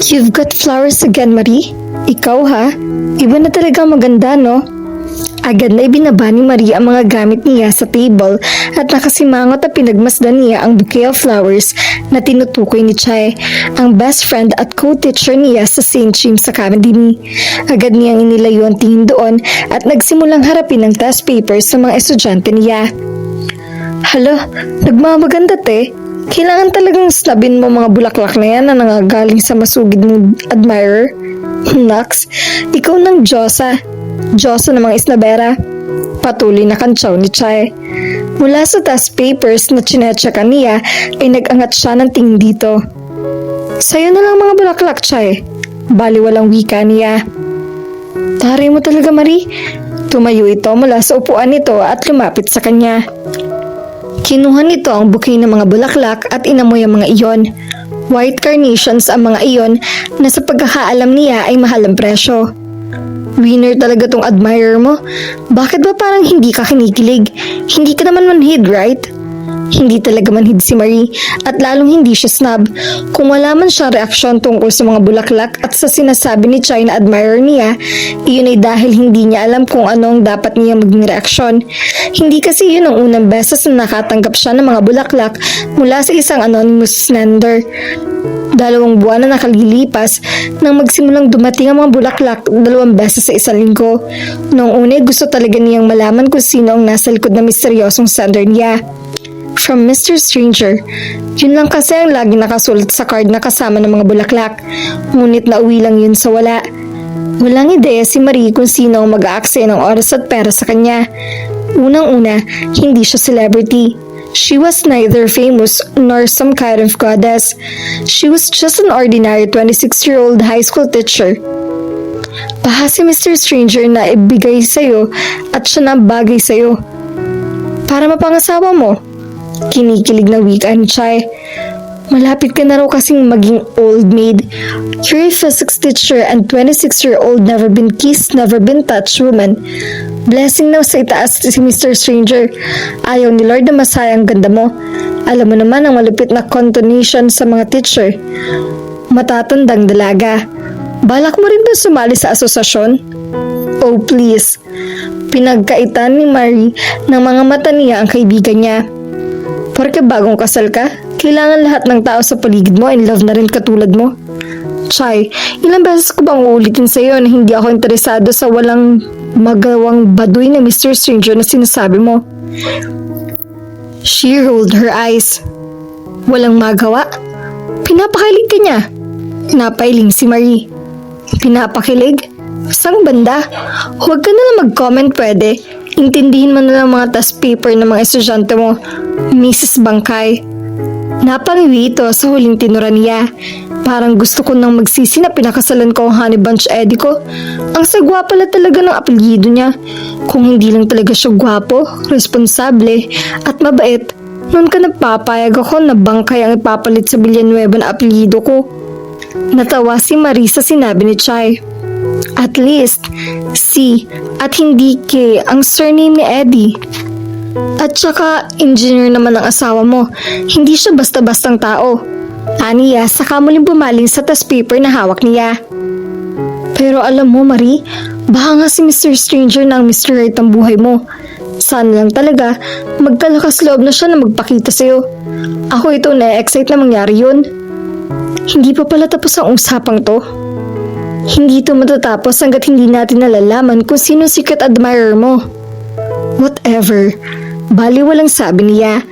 You've got flowers again, Marie. Ikaw ha? Iba na talaga maganda, no? Agad na ibinaba ni Marie ang mga gamit niya sa table at nakasimangot at pinagmasdan niya ang bouquet of flowers na tinutukoy ni Chai, ang best friend at co-teacher niya sa St. James Academy. Agad niyang inilayo ang tingin doon at nagsimulang harapin ang test papers sa mga estudyante niya. Hala, nagmamaganda te. Kailangan talagang snabin mo mga bulaklak na yan na nangagaling sa masugid mong admirer. Nax, ikaw ng Diyosa. Diyosa ng mga isnabera. Patuloy na kantsaw ni Chai. Mula sa test papers na chinetsakan niya ay nag-angat siya ng tingin dito. Sa'yo na lang mga bulaklak, Chai. Baliwalang wika niya. Taray mo talaga, Marie. Tumayo ito mula sa upuan nito at lumapit sa kanya. Kinuha nito ang bouquet ng mga bulaklak at inamoy ang mga iyon. White carnations ang mga iyon na sa pagkakaalam niya ay mahal ang presyo. Winner talaga tong admirer mo. Bakit ba parang hindi ka kinikilig? Hindi ka naman manhid, right? Hindi talaga manhid si Marie at lalong hindi siya snob. Kung wala man siyang reaksyon tungkol sa mga bulaklak at sa sinasabi ni Chai na admirer niya, iyon ay dahil hindi niya alam kung ano ang dapat niya maging reaksyon. Hindi kasi yun ang unang beses na nakatanggap siya ng mga bulaklak mula sa isang anonymous sender. 2 buwan na nakalilipas nang magsimulang dumating ang mga bulaklak 2 beses sa isang linggo. Noong una gusto talaga niyang malaman kung sino ang nasa likod ng misteryosong sender niya. From Mr. Stranger. Yun lang kasi ang lagi nakasulat sa card na kasama ng mga bulaklak. Ngunit nauwi lang yun sa wala. Walang ideya si Marie kung sino ang mag-aaksaya ng oras at pera sa kanya. Unang-una, hindi siya celebrity. She was neither famous nor some kind of goddess. She was just an ordinary 26-year-old high school teacher. Baha si Mr. Stranger na ibigay sa'yo at siya na bagay sa'yo. Para mapangasawa mo. Kinikilig na wika ni Chai. Malapit ka na raw kasing maging old maid. You're a physics teacher and 26-year-old never been kissed, never been touched woman. Blessing na sa itaas si Mr. Stranger. Ayaw ni Lord na masaya ang ganda mo. Alam mo naman ang malupit na contonation sa mga teacher. Matatandang dalaga. Balak mo rin ba sumali sa asosasyon? Oh please. Pinagkaitan ni Marie ng mga mata niya ang kaibigan niya. Porque bagong kasal ka, kailangan lahat ng tao sa paligid mo in love na rin katulad mo. Chai, ilang beses ko bang uulitin sa iyo na hindi ako interesado sa walang magawang baduy na Mr. Stranger na sinasabi mo? She rolled her eyes. Walang magawa? Pinapakilig ka niya. Napailing si Marie. Pinapakilig? Sang banda? Huwag ka na lang mag-comment pwede. Intindihin mo na lang mga test paper ng mga estudyante mo, Mrs. Bangkay. Napangiwi ito sa huling tinura niya. Parang gusto ko nang magsisi na pinakasalan ko ang Honey Bunch Eddie ko. Ang sagwa pala talaga ng apelyido niya. Kung hindi lang talaga siya gwapo, responsable, at mabait, noon ka nagpapayag ako na Bangkay ang ipapalit sa Villanueva na apelyido ko. Natawa si Marie sa sinabi ni Chai. At least, C at hindi K ang surname ni Eddie. At saka, engineer naman ang asawa mo. Hindi siya basta-bastang tao. Aniya, saka muling bumaling sa test paper na hawak niya. Pero alam mo, Marie, baka nga si Mr. Stranger na ang Mr. Right ang buhay mo. Sana lang talaga, magkalakas loob na siya na magpakita sa'yo. Ako ito na-excite na mangyari yun. Hindi pa pala tapos ang usapang to. Hindi ito matatapos hanggat hindi natin nalalaman kung sino secret admirer mo. Whatever. Bali walang sabi niya.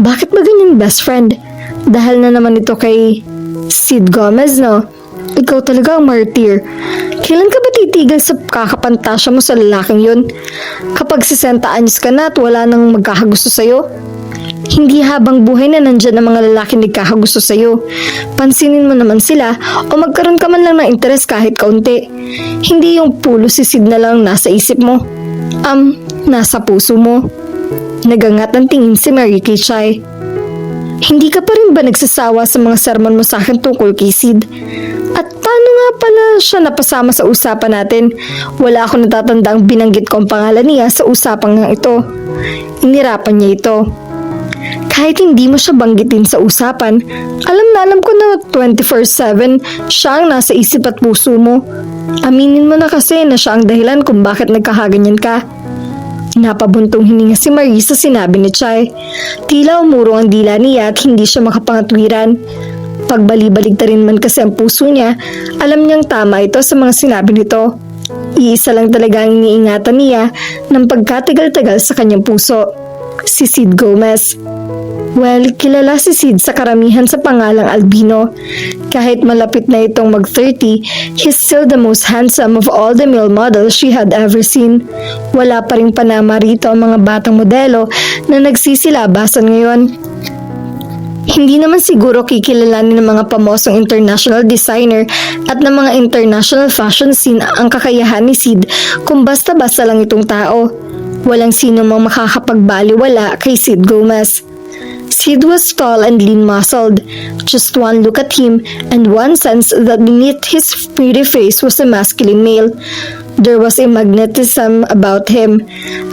Bakit ba ganyan best friend? Dahil na naman ito kay Sid Gomez, no? Ikaw talaga ang martyr. Kailan ka ba titigil sa kakapantasya mo sa lalaking yun? Kapag 60 anyos ka na at wala nang magkakagusto sa'yo? Hindi habang buhay na nandyan ang mga lalaki nagkakagusto sa'yo. Pansinin mo naman sila o magkaroon ka man lang ng interes kahit kaunti. Hindi yung pulo si Sid na lang nasa isip mo. Nasa puso mo. Nagangat ang tingin si Mary kay Chai. Hindi ka pa rin ba nagsasawa sa mga sermon mo sa akin tungkol kay Sid? At paano nga pala siya napasama sa usapan natin? Wala akong natatandang binanggit ko ang pangalan niya sa usapang nga ito. Inirapan niya ito. Kahit hindi mo siya banggitin sa usapan, alam ko na 24/7 siya ang nasa isip at puso mo. Aminin mo na kasi na siya ang dahilan kung bakit nagkakaganyan ka. Napabuntong hininga si Marie sa sinabi ni Chai. Tila umurong ang dila niya at hindi siya makapangatwiran. Pagbali-baligtarin man kasi ang puso niya, alam niyang tama ito sa mga sinabi nito. Iisa lang talaga ang iniingatan niya ng pagkatagal-tagal sa kanyang puso. Si Sid Gomez. Well, kilala si Sid sa karamihan sa pangalang Albino. Kahit malapit na itong mag-30, he's still the most handsome of all the male models she had ever seen. Wala pa ring panama rito ang mga batang modelo na nagsisilabasan ngayon. Hindi naman siguro kikilalanin ng mga pamosong international designer at ng mga international fashion scene ang kakayahan ni Sid kung basta-basta lang itong tao. Walang sino mang makakapagbaliwala kay Sid Gomez. Sid was tall and lean-muscled. Just one look at him and one sense that beneath his pretty face was a masculine male. There was a magnetism about him.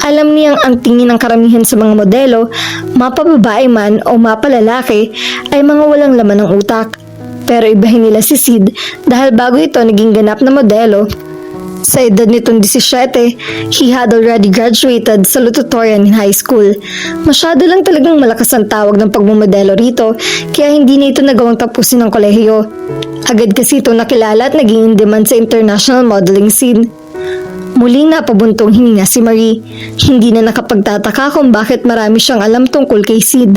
Alam niyang ang tingin ng karamihan sa mga modelo, mapababae man o mapalalaki, ay mga walang laman ng utak. Pero ibahin nila si Sid dahil bago ito naging ganap na modelo. Sa edad nitong 17, he had already graduated salutatorian in high school. Masyado lang talagang malakas ang tawag ng pagmamodelo rito, kaya hindi na ito nagawang tapusin ng kolehiyo. Agad kasi ito nakilala at naging in demand sa international modeling scene. Muling napabuntong hininga si Marie. Hindi na nakapagtataka kung bakit marami siyang alam tungkol kay Sid.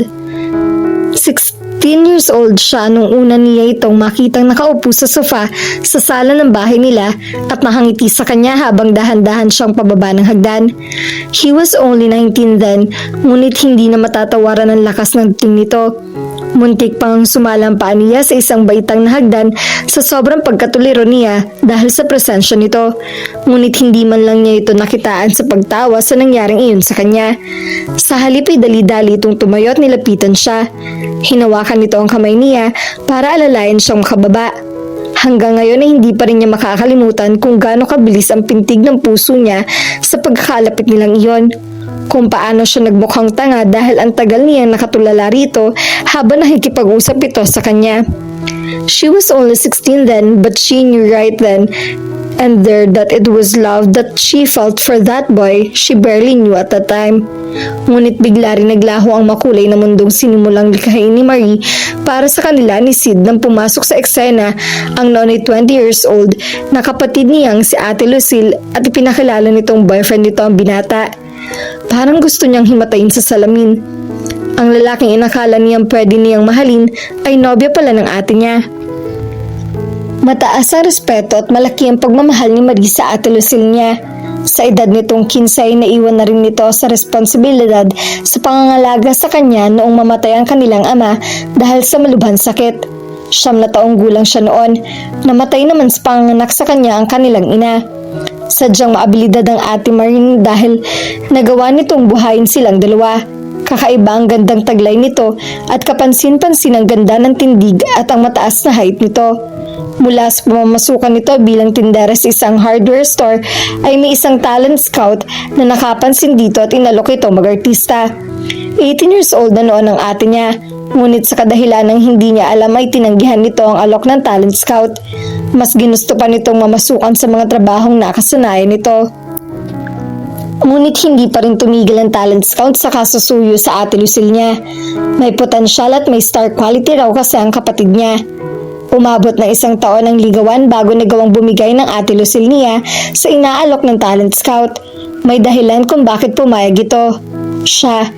16 years old siya nung una niya itong makitang nakaupo sa sofa sa sala ng bahay nila at nakangiti sa kanya habang dahan-dahan siyang pababa ng hagdan. He was only 19 then, ngunit hindi na matatawaran ang lakas ng dating nito. Muntik pang sumalampa niya sa isang baitang na hagdan sa sobrang pagkatuliro niya dahil sa presensya nito. Ngunit hindi man lang niya ito nakitaan sa pagtawa sa nangyaring iyon sa kanya. Sa halip ay dali-dali itong tumayo at nilapitan siya. Hinawakan nito ang kamay niya para alalayan siyang makababa. Hanggang ngayon ay hindi pa rin niya makakalimutan kung gaano kabilis ang pintig ng puso niya sa pagkakalapit nilang iyon. Kung paano siya nagmukhang tanga dahil ang tagal niya nakatulala rito habang nakikipag-usap ito sa kanya. She was only 16 then, but she knew right then and there that it was love that she felt for that boy she barely knew at the time. Ngunit bigla rin naglaho ang makulay na mundong sinimulang likhain ni Marie para sa kanila ni Sid nang pumasok sa eksena ang noon ay 20 years old na kapatid niyang si Ate Lucille at ipinakilala nitong boyfriend nito ang binata. Parang gusto niyang himatayin sa salamin. Ang lalaking inakala niyang pwede niyang mahalin ay nobya pala ng ate niya. Mataas ang respeto at malaki ang pagmamahal ni Marie sa Ate Lucille niya. Sa edad nitong 15 ay naiwan na rin nito sa responsibilidad sa pangangalaga sa kanya noong mamatay ang kanilang ama dahil sa malubhang sakit. 9 na taong gulang siya noon. Namatay naman sa panganganak sa kanya ang kanilang ina. Sadyang maabilidad ang Ate Marie dahil nagawa nitong buhayin silang dalawa. Kakaiba ang gandang taglay nito at kapansin-pansin ang ganda ng tindig at ang mataas na height nito. Mula sa pamamasukan nito bilang tindera sa isang hardware store ay may isang talent scout na nakapansin dito at inalok ito mag-artista. 18 years old na noon ang ate niya, ngunit sa kadahilan ng hindi niya alam ay tinanggihan nito ang alok ng talent scout. Mas ginusto pa nitong mamasukan sa mga trabahong nakasanayan nito. Ngunit hindi pa rin tumigil ang talent scout sa kasusuyo sa Ate Lucille niya. May potensyal at may star quality raw kasi ang kapatid niya. Umabot ng 1 taon ang ligawan bago nagawang bumigay ng Ate Lucille niya sa inaalok ng talent scout. May dahilan kung bakit pumayag ito. Siya,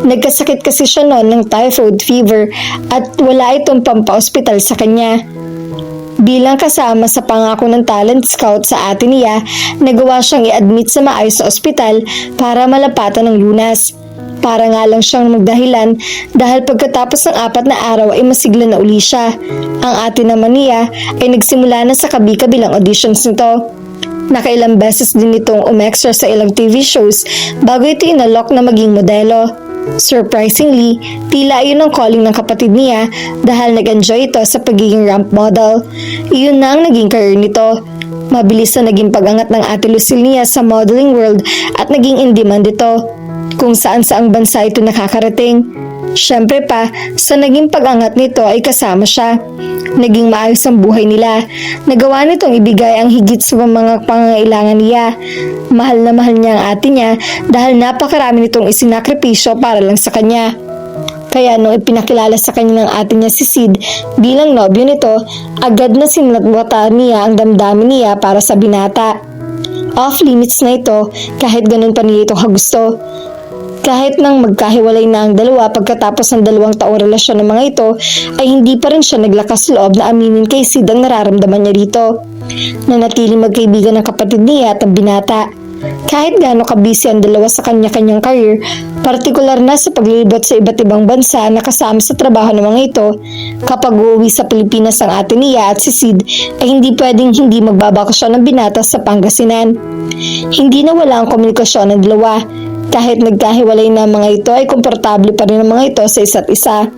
nagkasakit kasi siya noon ng typhoid fever at wala itong pampa-ospital sa kanya. Bilang kasama sa pangako ng talent scout sa ate niya, nagawa siyang i-admit sa maayos na ospital para malapatan ng lunas. Para nga lang siyang magdahilan dahil pagkatapos ng 4 na araw ay masigla na uli siya. Ang ate naman niya ay nagsimula na sa kabi-kabilang auditions nito. Nakailang beses din itong umextra sa ilang TV shows bago ito inalok na maging modelo. Surprisingly, tila iyon ang calling ng kapatid niya dahil nag-enjoy ito sa pagiging ramp model. Iyon na ang naging career nito. Mabilis na naging pag-angat ng Ate Lucille niya sa modeling world at naging in demand ito. Kung saan-saang bansa ito nakakarating. Syempre pa, sa naging pag-angat nito ay kasama siya. Naging maayos ang buhay nila. Nagawa nitong ibigay ang higit sa mga pangangailangan niya. Mahal na mahal niya ang ate niya dahil napakarami nitong isinakripisyo para lang sa kanya. Kaya nung ipinakilala sa kanya ng ate niya si Sid bilang nobyo nito, agad na sinatwata niya ang damdamin niya para sa binata. Off limits na ito kahit ganun pa niya ito kagusto. Kahit nang magkahiwalay na ang dalawa pagkatapos ng 2 taong relasyon ng mga ito, ay hindi pa rin siya naglakas loob na aminin kay Sid ang nararamdaman niya rito. Nanatiling magkaibigan ng kapatid niya at ang binata. Kahit gaano kabisi ang dalawa sa kanya-kanyang career, partikular na sa paglilibot sa iba't ibang bansa na kasama sa trabaho ng mga ito, kapag uuwi sa Pilipinas ang ate niya at si Sid, ay hindi pwedeng hindi magbabakasyon ng binata sa Pangasinan. Hindi na wala ang komunikasyon ng dalawa. Kahit nagkahiwalay na ang mga ito ay komportable pa rin ang mga ito sa isa't isa.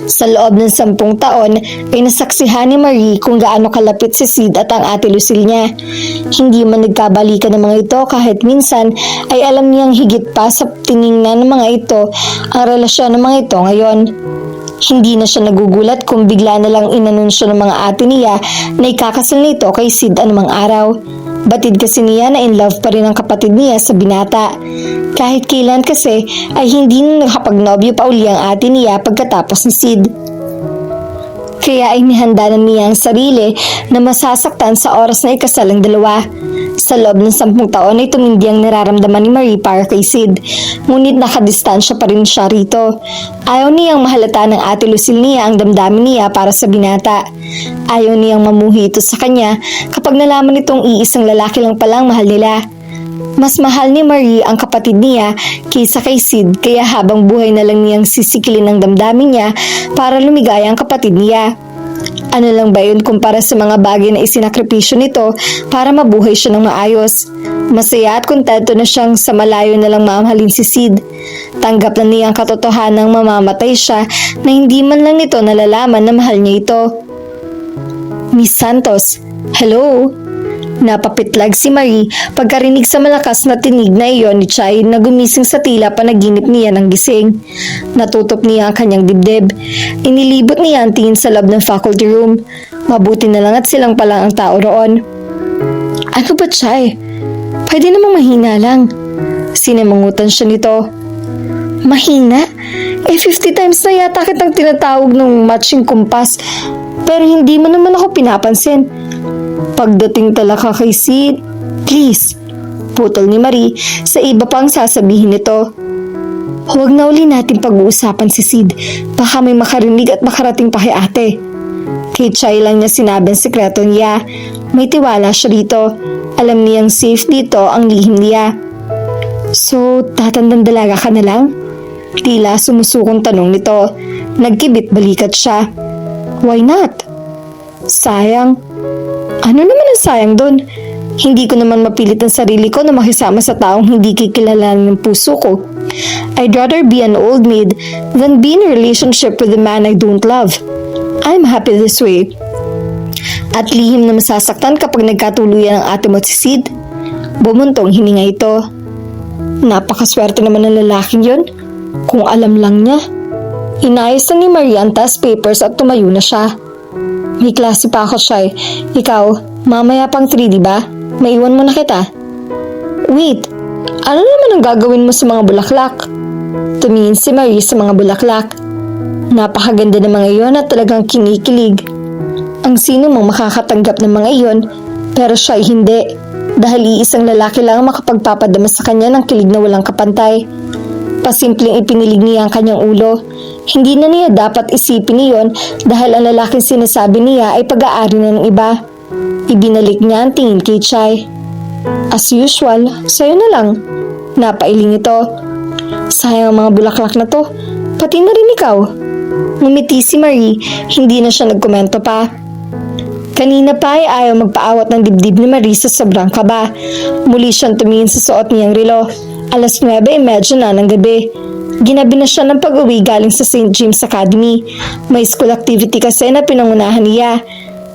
Sa loob ng 10 taon ay nasaksihan ni Marie kung gaano kalapit si Sid at ang ate Lucille niya. Hindi man nagkabalikan ng mga ito kahit minsan ay alam niyang higit pa sa tiningnan ng mga ito ang relasyon ng mga ito ngayon. Hindi na siya nagugulat kung bigla na lang inanunsyo ng mga ate niya na ikakasal nito kay Sid anumang araw. Batid kasi niya na in love pa rin ang kapatid niya sa binata. Kahit kailan kasi ay hindi na nakapagnobyo pa uli ang ate niya pagkatapos ni Sid. Kaya ay nihanda na niya ang sarili na masasaktan sa oras na ikasal ang dalawa. Sa loob ng 10 taon ay tumindi ang nararamdaman ni Marie para kay Sid. Ngunit nakadistansya pa rin siya rito. Ayaw niyang mahalata ng ate Lucille niya ang damdamin niya para sa binata. Ayaw niyang mamuhi ito sa kanya kapag nalaman nitong iisang lalaki lang palang mahal nila. Mas mahal ni Marie ang kapatid niya kaysa kay Sid kaya habang buhay na lang niyang sisikilin ang damdamin niya para lumigaya ang kapatid niya. Ano lang ba yun kumpara sa mga bagay na isinakripisyo nito para mabuhay siya ng maayos? Masaya at kontento na siyang sa malayo na lang mamahalin si Sid. Tanggap na niya ang katotohanang mamamatay siya na hindi man lang nito nalalaman na mahal niya ito. Miss Santos, hello? Napapitlag si Marie pagkarinig sa malakas na tinig na iyon ni Chai na gumising sa tila panaginip niya ng gising. Natutop niya ang kanyang dibdib. Inilibot niya ang tingin sa loob ng faculty room. Mabuti na lang at silang palang ang tao roon. Ano ba, Chai? Pwede namang mahina lang. Sinamangutan siya nito. Mahina? 50 times na yata kitang tinatawag ng matching kumpas pero hindi mo naman ako pinapansin. Pagdating talaga kay Sid, please, putol ni Marie sa iba pang sasabihin nito. Huwag na uli natin pag-uusapan si Sid, baka may makarinig at makarating pa kay ate. Kay Chai lang niya sinabi ang sekreto niya, may tiwala siya rito, alam niyang safe dito ang lihim niya. So, tatandang dalaga ka na lang? Tila sumusukong tanong nito, nagkibit balikat siya. Why not? Sayang. Ano naman ang sayang doon? Hindi ko naman mapilit ang sarili ko na makisama sa taong hindi kikilalanin ng puso ko. I'd rather be an old maid than be in a relationship with a man I don't love. I'm happy this way. At lihim na masasaktan kapag nagkatuluyan ang ate mo at si Sid. Bumuntong hininga ito. Napakaswerte naman ng lalaking yon. Kung alam lang niya. Inayos na ni Maria ang task papers at tumayo na siya. May klase pa ako, Shai. Ikaw, mamaya pang 3, diba? Maiwan mo na kita. Wait, ano naman ang gagawin mo sa mga bulaklak? Tumingin si Marie sa mga bulaklak. Napakaganda ng mga iyon at talagang kinikilig. Ang sino mang makakatanggap ng mga iyon, pero siya ay hindi. Dahil iisang lalaki lang ang makapagpapadama sa kanya ng kilig na walang kapantay. Pasimpleng ipinilig niya ang kanyang ulo. Hindi na niya dapat isipin iyon dahil ang lalaking sinasabi niya ay pag-aari na ng iba. Ibinalik niya ang tingin kay Chai. As usual, sa'yo na lang. Napailing ito. Sayang ang mga bulaklak na to. Pati na rin ikaw. Ngumiti si Marie, hindi na siya nagkomento pa. Kanina pa ay ayaw magpaawat ng dibdib ni Marie sa sobrang kaba. Muli siyang tumingin sa suot niyang relo. 9:30 na ng gabi. Ginabi na siya ng pag-uwi galing sa St. James Academy. May school activity kasi na pinangunahan niya.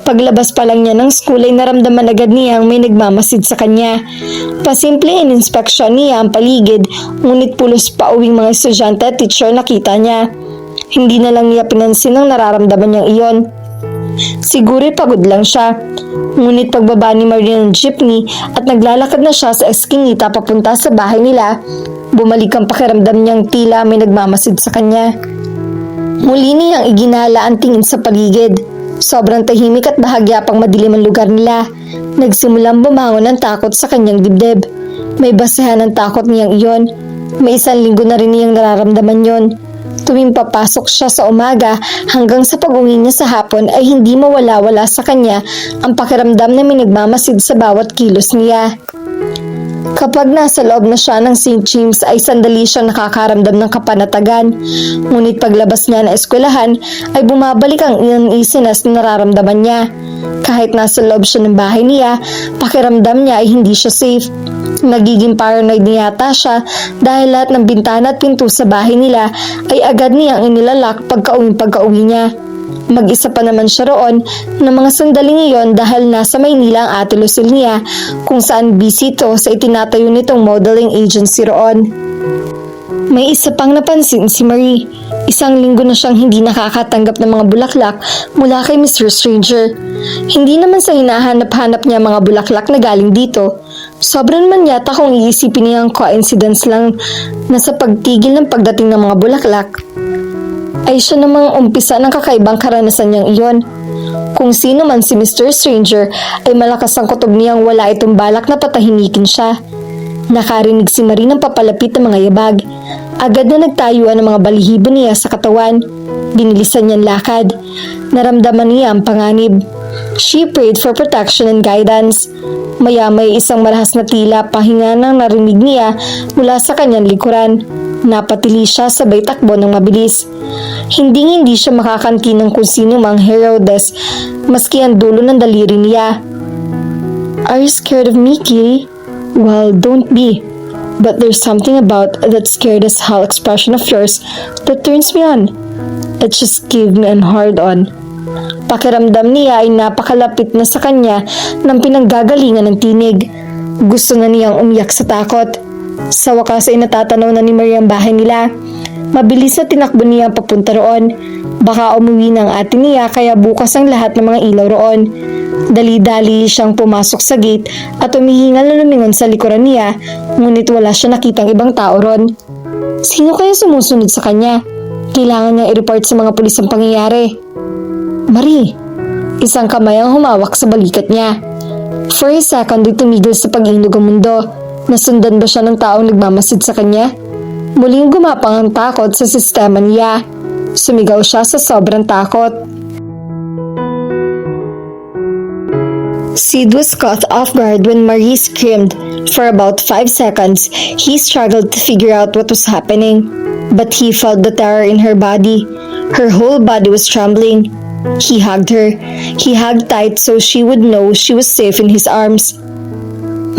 Paglabas pa lang niya ng school ay naramdaman agad niyang may nagmamasid sa kanya. Pasimple in-inspeksyon niya ang paligid, ngunit pulos pa uwing mga estudyante at teacher nakita niya. Hindi na lang niya pinansin ang nararamdaman niyang iyon. Siguro'y pagod lang siya. Ngunit pagbaba ni Maria ng jeepney at naglalakad na siya sa Eskinita papunta sa bahay nila, bumalik ang pakiramdam niyang tila may nagmamasid sa kanya. Muli niyang iginala ang tingin sa paligid. Sobrang tahimik at bahagya pang madilim ang lugar nila. Nagsimulang bumangon ng takot sa kanyang dibdib. May basehan ng takot niyang iyon. May 1 linggo na rin niyang nararamdaman yon. Tuwing papasok siya sa umaga hanggang sa pag-uwi niya sa hapon ay hindi mawala-wala sa kanya ang pakiramdam na may nagmamasid sa bawat kilos niya. Kapag nasa loob na siya ng St. James ay sandali siyang nakakaramdam ng kapanatagan. Ngunit paglabas niya na eskwelahan ay bumabalik ang uneasiness na nararamdaman niya. Kahit nasa loob siya ng bahay niya, pakiramdam niya ay hindi siya safe. Nagiging paranoid na yata siya dahil lahat ng bintana at pinto sa bahay nila ay agad niyang inilalak pagka-uwi niya. Mag-isa pa naman siya roon ng mga sandaling iyon dahil nasa Maynila ang ate Lucille niya kung saan busy ito sa itinatayo nitong modeling agency roon. May isa pang napansin si Marie. 1 linggo na siyang hindi nakakatanggap ng mga bulaklak mula kay Mr. Stranger. Hindi naman sa hinahanap-hanap niya mga bulaklak na galing dito. Sobrang man yata kung iisipin niyang coincidence lang na sa pagtigil ng pagdating ng mga bulaklak ay siya namang umpisa ng kakaibang karanasan niyang iyon. Kung sino man si Mr. Stranger ay malakas ang kutob niyang wala itong balak na patahimikin siya. Nakarinig si Marie ng papalapit ng mga yabag. Agad na nagtayuan ang mga balihibo niya sa katawan. Binilisan niyang lakad. Naramdaman niya ang panganib. She prayed for protection and guidance. Maya-may isang marahas na tila pahinga nang narinig niya mula sa kanyang likuran. Napatili siya sabay takbo ng mabilis. Hindi siya makakanti ng kung sino mang Herodes maski ang dulo ng daliri niya. Are you scared of me, Kitty? Well, don't be. But there's something about that scared as hell expression of yours that turns me on. It just gave me an hard on. Pakiramdam niya ay napakalapit na sa kanya ng pinanggagalingan ng tinig. Gusto na niyang umiyak sa takot. Sa wakas ay natatanaw na ni Maria ang bahay nila. Mabilis na tinakbo niya papunta roon. Baka umuwi ng ate niya kaya bukas ang lahat ng mga ilaw roon. Dali-dali siyang pumasok sa gate at umihingal na lumingon sa likuran niya, ngunit wala siya nakitang ibang tao ron. Sino kaya sumusunod sa kanya? Kailangan niyang i-report sa mga pulis ang pangyayari. Marie! Isang kamay ang humawak sa balikat niya. For a second ay tumigil sa pag-inog ang mundo. Nasundan ba siya ng taong nagmamasid sa kanya? Muling gumapang ang takot sa sistema niya. Sumigaw siya sa sobrang takot. Sid was caught off guard when Marie screamed. For about 5 seconds, he struggled to figure out what was happening. But he felt the terror in her body. Her whole body was trembling. He hugged her. He hugged tight so she would know she was safe in his arms.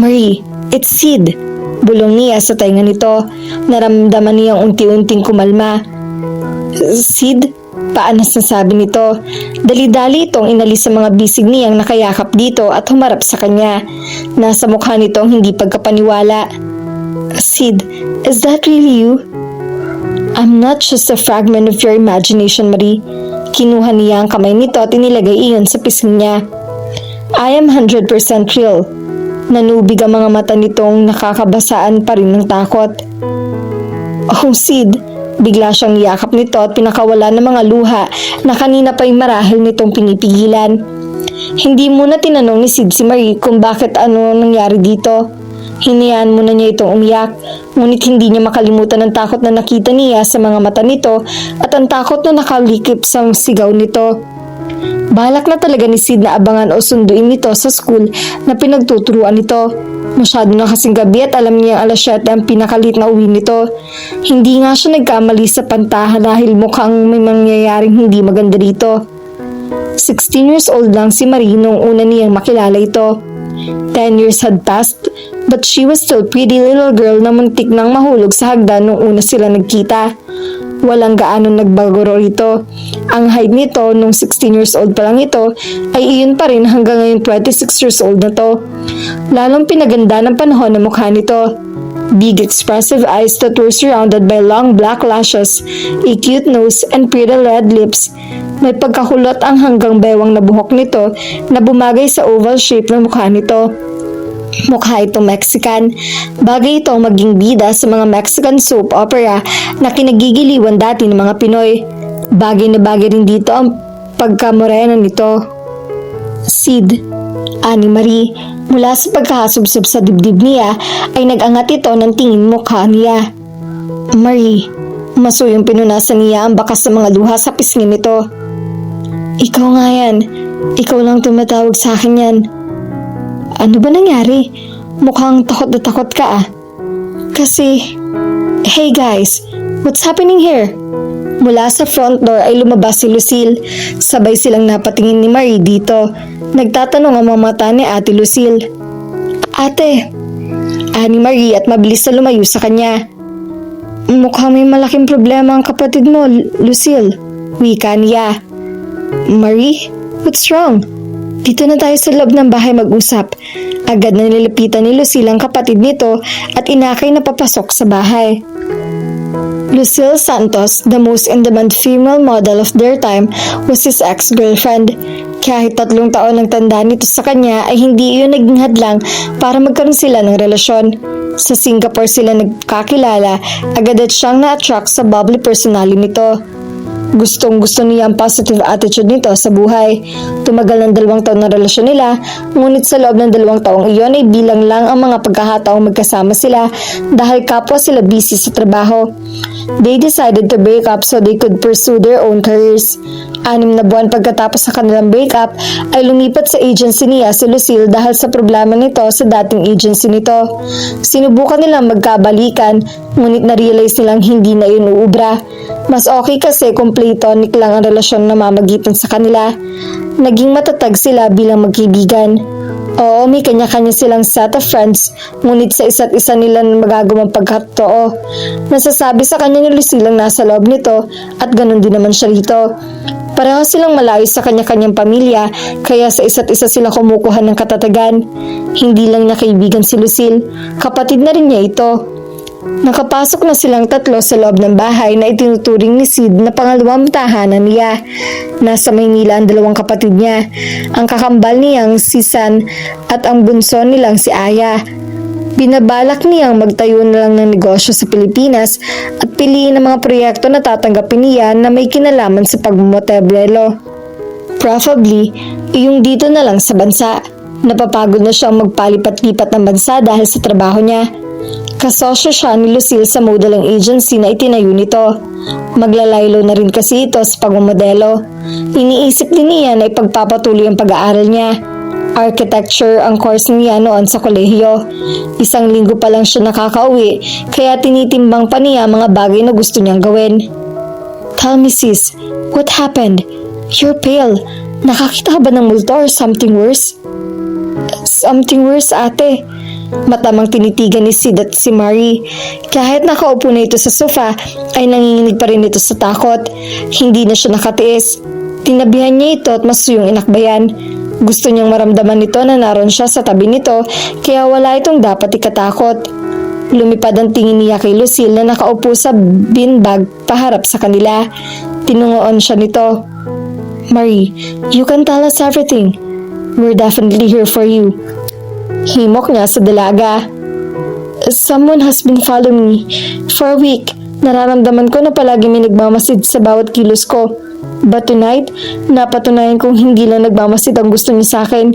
Marie, it's Sid. Bulong niya sa tainga nito. Naramdaman niyang unti-unting kumalma. Sid? Paanas na sabi nito. Dali-dali itong inalis sa mga bisig niyang nakayakap dito at humarap sa kanya. Nasa mukha nito ang hindi pagkapaniwala. Sid, is that really you? I'm not just a fragment of your imagination, Marie. Kinuha niya ang kamay nito at inilagay iyon sa pisngi niya. I am 100% real. Nanubig ang mga mata nitong nakakabasaan pa rin ng takot. Oh, Sid! Bigla siyang niyakap nito at pinakawala ng mga luha na kanina pa'y marahil nitong pinipigilan. Hindi muna tinanong ni Sid si Marie kung bakit ano nangyari dito. Hinayaan muna niya itong umiyak, ngunit hindi niya makalimutan ang takot na nakita niya sa mga mata nito at ang takot na nakalikip sa sigaw nito. Balak na talaga ni Sid na abangan o sunduin nito sa school na pinagtuturuan nito. Masyado na kasing gabi at alam niya ang 7 ang pinakalit na uwi nito. Hindi nga siya nagkamali sa pantahan dahil mukhang may mangyayaring hindi maganda dito. 16 years old lang si Marie noong una niyang makilala ito. 10 years had passed, but she was still pretty little girl na muntik nang mahulog sa hagdan noong una sila nagkita. Walang gaano nagbago rito. Ang height nito nung 16 years old pa lang ito ay iyon pa rin hanggang ngayon 26 years old na to. Lalong pinaganda ng panahon ng mukha nito. Big expressive eyes that were surrounded by long black lashes, a cute nose, and pretty red lips. May pagkakulot ang hanggang bewang na buhok nito na bumagay sa oval shape ng mukha nito. Mukha itong Mexican. Bagay itong maging bida sa mga Mexican soap opera na kinagigiliwan dati ng mga Pinoy. Bagay na bagay rin dito ang pagkamoreno nito. Sid, ani Marie, mula sa pagkahasubsob sa dibdib niya ay nag-angat ito ng tingin mukha niya. Marie, masuyong pinunasan niya ang bakas sa mga luha sa pisngi nito. Ikaw nga yan. Ikaw lang tumatawag sa akin yan. Ano ba nangyari? Mukhang takot na takot ka ah. Kasi, hey guys, what's happening here? Mula sa front door ay lumabas si Lucille. Sabay silang napatingin ni Marie dito. Nagtatanong ang mga mata ni Ate Lucille. Ate, ani Marie at mabilis na lumayo sa kanya. Mukhang may malaking problema ang kapatid mo, Lucille. Wika niya. Marie, what's wrong? Dito na tayo sa loob ng bahay mag-usap. Agad na nilipitan ni Lucille ang kapatid nito at inakay na papasok sa bahay. Lucille Santos, the most in-demand female model of their time, was his ex-girlfriend. Kahit 3 taon ang tanda nito sa kanya ay hindi iyon naging hadlang para magkaroon sila ng relasyon. Sa Singapore sila nagkakilala, agad at siyang na-attract sa bubbly personality nito. Gustong-gusto niya ang positive attitude nito sa buhay. Tumagal ng 2 taon na relasyon nila, ngunit sa loob ng 2 taong iyon ay bilang lang ang mga pagkakataong magkasama sila dahil kapwa sila busy sa trabaho. They decided to break up so they could pursue their own careers. 6 na buwan pagkatapos sa kanilang breakup ay lumipat sa agency niya si Lucille dahil sa problema nito sa dating agency nito. Sinubukan nilang magkabalikan, ngunit na-realize nilang hindi na yun uubra. Mas okay kasi kung platonic lang ang relasyon na mamagitan sa kanila. Naging matatag sila bilang magkaibigan. Oo, may kanya-kanya silang set of friends, ngunit sa isa't isa nila magagawang pagkatotoo. Nasasabi sa kanya ni Lucille ang nasa loob nito at ganun din naman siya rito. Pareho silang malayo sa kanya-kanyang pamilya, kaya sa isa't isa sila kumukuha ng katatagan. Hindi lang niya kaibigan si Lucille, kapatid na rin niya ito. Nakapasok na silang 3 sa loob ng bahay na itinuturing ni Sid na pangalawang tahanan niya. Nasa Maynila ang 2 kapatid niya, ang kakambal niyang si San at ang bunso nilang si Aya. Binabalak niyang magtayo na lang ng negosyo sa Pilipinas at piliin ang mga proyekto na tatanggapin niya na may kinalaman sa pagmumotebrelo. Preferably, iyong dito na lang sa bansa. Napapagod na siyang magpalipat-lipat ng bansa dahil sa trabaho niya. Kasosyo siya ni Lucille sa modeling agency na itinayo nito. Maglalaylo na rin kasi ito sa pagmamodelo. Iniisip din niya na ipagpapatuloy ang pag-aaral niya. Architecture ang course niya noon sa kolehiyo. 1 linggo pa lang siya nakakauwi, kaya tinitimbang pa niya mga bagay na gusto niyang gawin. Tell me sis, what happened? You're pale. Nakakita ka ba ng multo or something worse? Something worse, ate. Matamang tinitigan ni Sid at si Marie. Kahit nakaupo na ito sa sofa, ay nanginginig pa rin ito sa takot. Hindi na siya nakatiis. Tinabihan niya ito at masuyong inakbayan. Gusto niyang maramdaman nito na naroon siya sa tabi nito, kaya wala itong dapat ikatakot. Lumipad ang tingin niya kay Lucille na nakaupo sa beanbag paharap sa kanila. Tinungoon siya nito. Marie, you can tell us everything. We're definitely here for you. Himok niya sa dalaga. Someone has been following me for a week. Nararamdaman ko na palagi may nagmamasid sa bawat kilos ko. But tonight, napatunayan kong hindi lang nagmamasid ang gusto niya sa akin.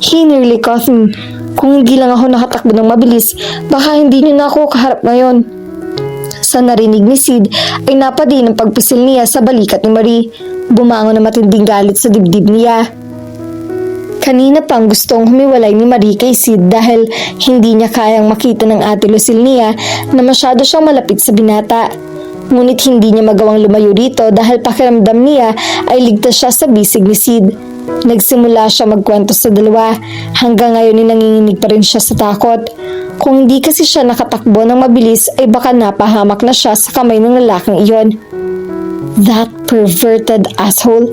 He nearly caught me. Kung hindi lang ako nakatakbo ng mabilis, baka hindi niyo na ako kaharap ngayon. Sa narinig ni Sid ay napadin ang pagpisil niya sa balikat ni Marie. Bumangon na matinding galit sa dibdib niya. Kanina pang gustong humiwalay ni Marie kay Sid dahil hindi niya kayang makita ng ate Lucille niya na masyado siyang malapit sa binata. Ngunit hindi niya magawang lumayo rito dahil pakiramdam niya ay ligtas siya sa bisig ni Sid. Nagsimula siya magkwento sa dalawa. Hanggang ngayon ay nanginginig pa rin siya sa takot. Kung hindi kasi siya nakatakbo ng mabilis ay baka napahamak na siya sa kamay ng lalaking iyon. That perverted asshole.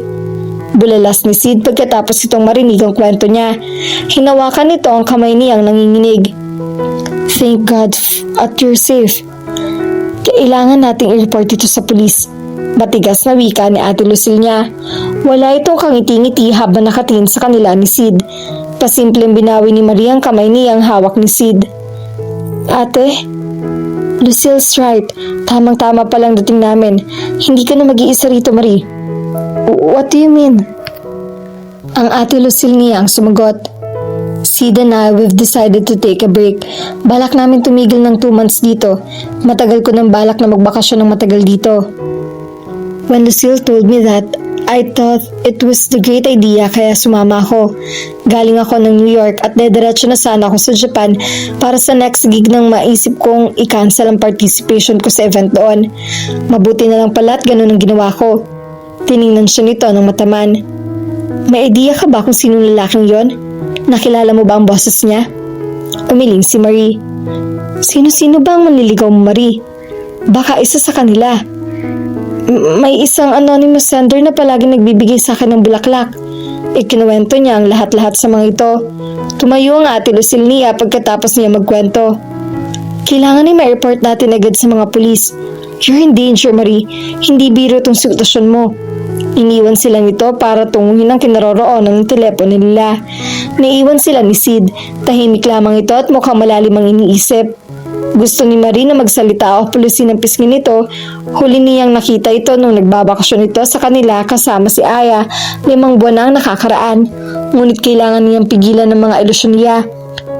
Bulalas ni Sid pagkatapos itong marinig ang kwento niya. Hinawakan nito ang kamay niyang nanginginig. Thank God at you're safe. Kailangan nating i-report ito sa pulis. Matigas na wika ni Ate Lucille niya. Wala itong kangiti-ngiti habang nakatingin sa kanila ni Sid. Pasimpleng binawi ni Marie ang kamay niyang hawak ni Sid. Ate, Lucille's right. Tamang-tama palang dating namin. Hindi ka na mag-iisa rito, Marie. What do you mean? Ang Ate Lucille niya ang sumagot. Sid and I, we've decided to take a break. Balak namin tumigil ng 2 months dito. Matagal ko ng balak na magbakasyon ng matagal dito. When Lucille told me that, I thought it was the great idea kaya sumama ako. Galing ako ng New York at dediretso na sana ako sa Japan para sa next gig nang maisip kong i-cancel ang participation ko sa event doon. Mabuti na lang pala at ganun ang ginawa ko. Tiningnan siya nito ng mataman. May idea ka ba kung sinong lalaking yon? Nakilala mo ba ang boses niya? Umiling si Marie. Sino-sino ba ang manliligaw mo, Marie? Baka isa sa kanila. May isang anonymous sender na palagi nagbibigay sa akin ng bulaklak. Ikinuwento niya ang lahat-lahat sa mga ito. Tumayo ang Ate Lucille niya pagkatapos niya magkwento. Kailangan ay ma-report natin agad sa mga pulis. You're in danger, Marie. Hindi biro tong sitwasyon mo. Iniwan sila nito para tunguhin ang kinaroroonan ng telepono nila. Naiwan sila ni Sid. Tahimik lamang ito at mukhang malalim ang iniisip. Gusto ni Marie na magsalita o pulusin ang pisngi nito. Huli niyang nakita ito nung nagbabakasyon ito sa kanila kasama si Aya. 5 buwan na ang nakakaraan. Ngunit kailangan niyang pigilan ng mga ilusyon niya.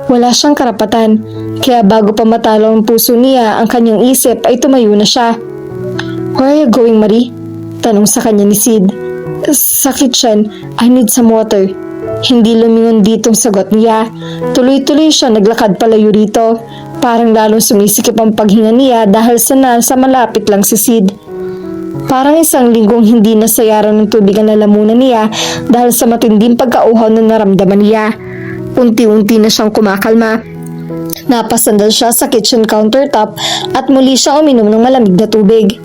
Wala siyang karapatan. Kaya bago pa matalo ang puso niya, ang kanyang isip ay tumayo na siya. Where are you going, Marie? Tanong sa kanya ni Sid. Sa kitchen, I need some water. Hindi lumingon ditong sagot niya. Tuloy-tuloy siya naglakad palayo rito. Parang lalong sumisikip ang paghinga niya dahil sa malapit lang si Sid. Parang isang linggong hindi nasayaran ng tubig ang lalamunan niya dahil sa matinding pagkauhaw na naramdaman niya. Unti-unti na siyang kumakalma. Napasandal siya sa kitchen countertop at muli siyang uminom ng malamig na tubig.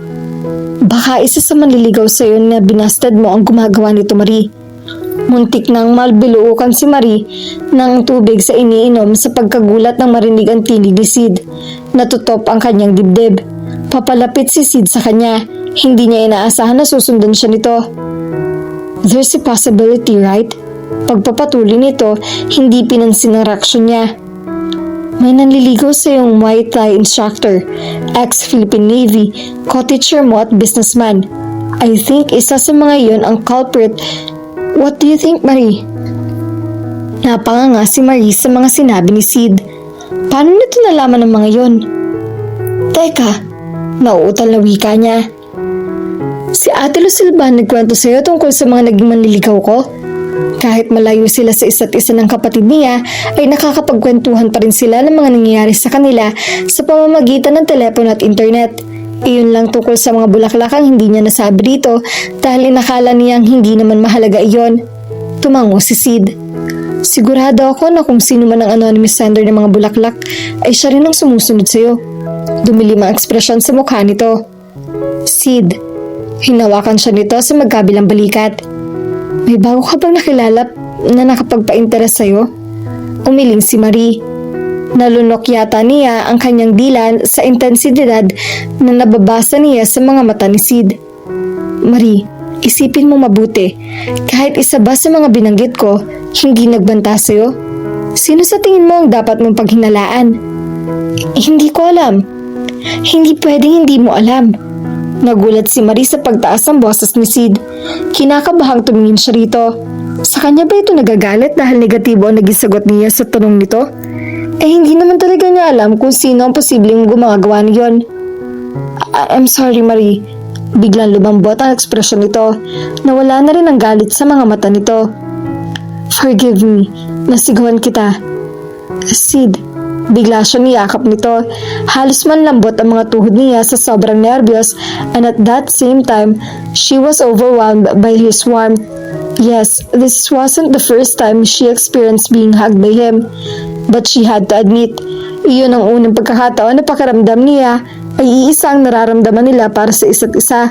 Baka isa sa manliligaw sa iyo na binasted mo ang gumagawa nito, Marie. Muntik nang malbiluukan si Marie ng tubig sa iniinom sa pagkagulat ng marinig ang tinig ni Sid. Natutop ang kanyang dibdib. Papalapit si Sid sa kanya. Hindi niya inaasahan na susundan siya nito. There's a possibility, right? Pagpapatuloy nito, hindi pinansin ang reaksyon niya. May nanliligaw sa iyong Muay Thai instructor, ex-Philippine Navy, co-teacher mo at businessman. I think isa sa mga iyon ang culprit. What do you think, Marie? Napanganga si Marie sa mga sinabi ni Sid. Paano nito nalaman ng mga yon? Teka, nauutal na wika niya. Si Ate Lucille ba nagkwento sa iyo tungkol sa mga naging manliligaw ko? Kahit malayo sila sa isa't isa ng kapatid niya, ay nakakapagkwentuhan pa rin sila ng mga nangyayari sa kanila sa pamamagitan ng telepono at internet. Iyon lang tungkol sa mga bulaklak ang hindi niya nasabi dito dahil inakala niyang hindi naman mahalaga iyon. Tumango si Sid. Sigurado ako na kung sino man ang anonymous sender ng mga bulaklak ay siya rin ang sumusunod sa iyo. Dumilim ang ekspresyon sa mukha nito. Sid, hinawakan siya nito sa magkabilang balikat. May bago ka bang nakilala na nakapagpa-interes sa'yo? Umiling si Marie. Nalunok yata niya ang kanyang dilan sa intensidad na nababasa niya sa mga mata ni Sid. Marie, isipin mo mabuti. Kahit isa ba sa mga binanggit ko, hindi nagbanta sa'yo? Sino sa tingin mo ang dapat mong paghinalaan? Hindi ko alam. Hindi pwedeng hindi mo alam. Nagulat si Marie sa pagtaas ng boses ni Sid. Kinakabahang tumingin siya rito. Sa kanya ba ito nagagalit dahil negatibo ang naging sagot niya sa tanong nito? Hindi naman talaga niya alam kung sino ang posibleng gumagawa niyon. I'm sorry, Marie. Biglang lumambot ang ekspresyon nito. Nawala na rin ang galit sa mga mata nito. Forgive me. Nasigawan kita. Sid. Bigla siya niyakap nito. Halos man lambot ang mga tuhod niya sa sobrang nervyos, and at that same time, she was overwhelmed by his warmth. Yes, this wasn't the first time she experienced being hugged by him. But she had to admit, Iyon ang unang pagkakataon na pakiramdam niya ay iisa ang nararamdaman nila para sa isa't isa.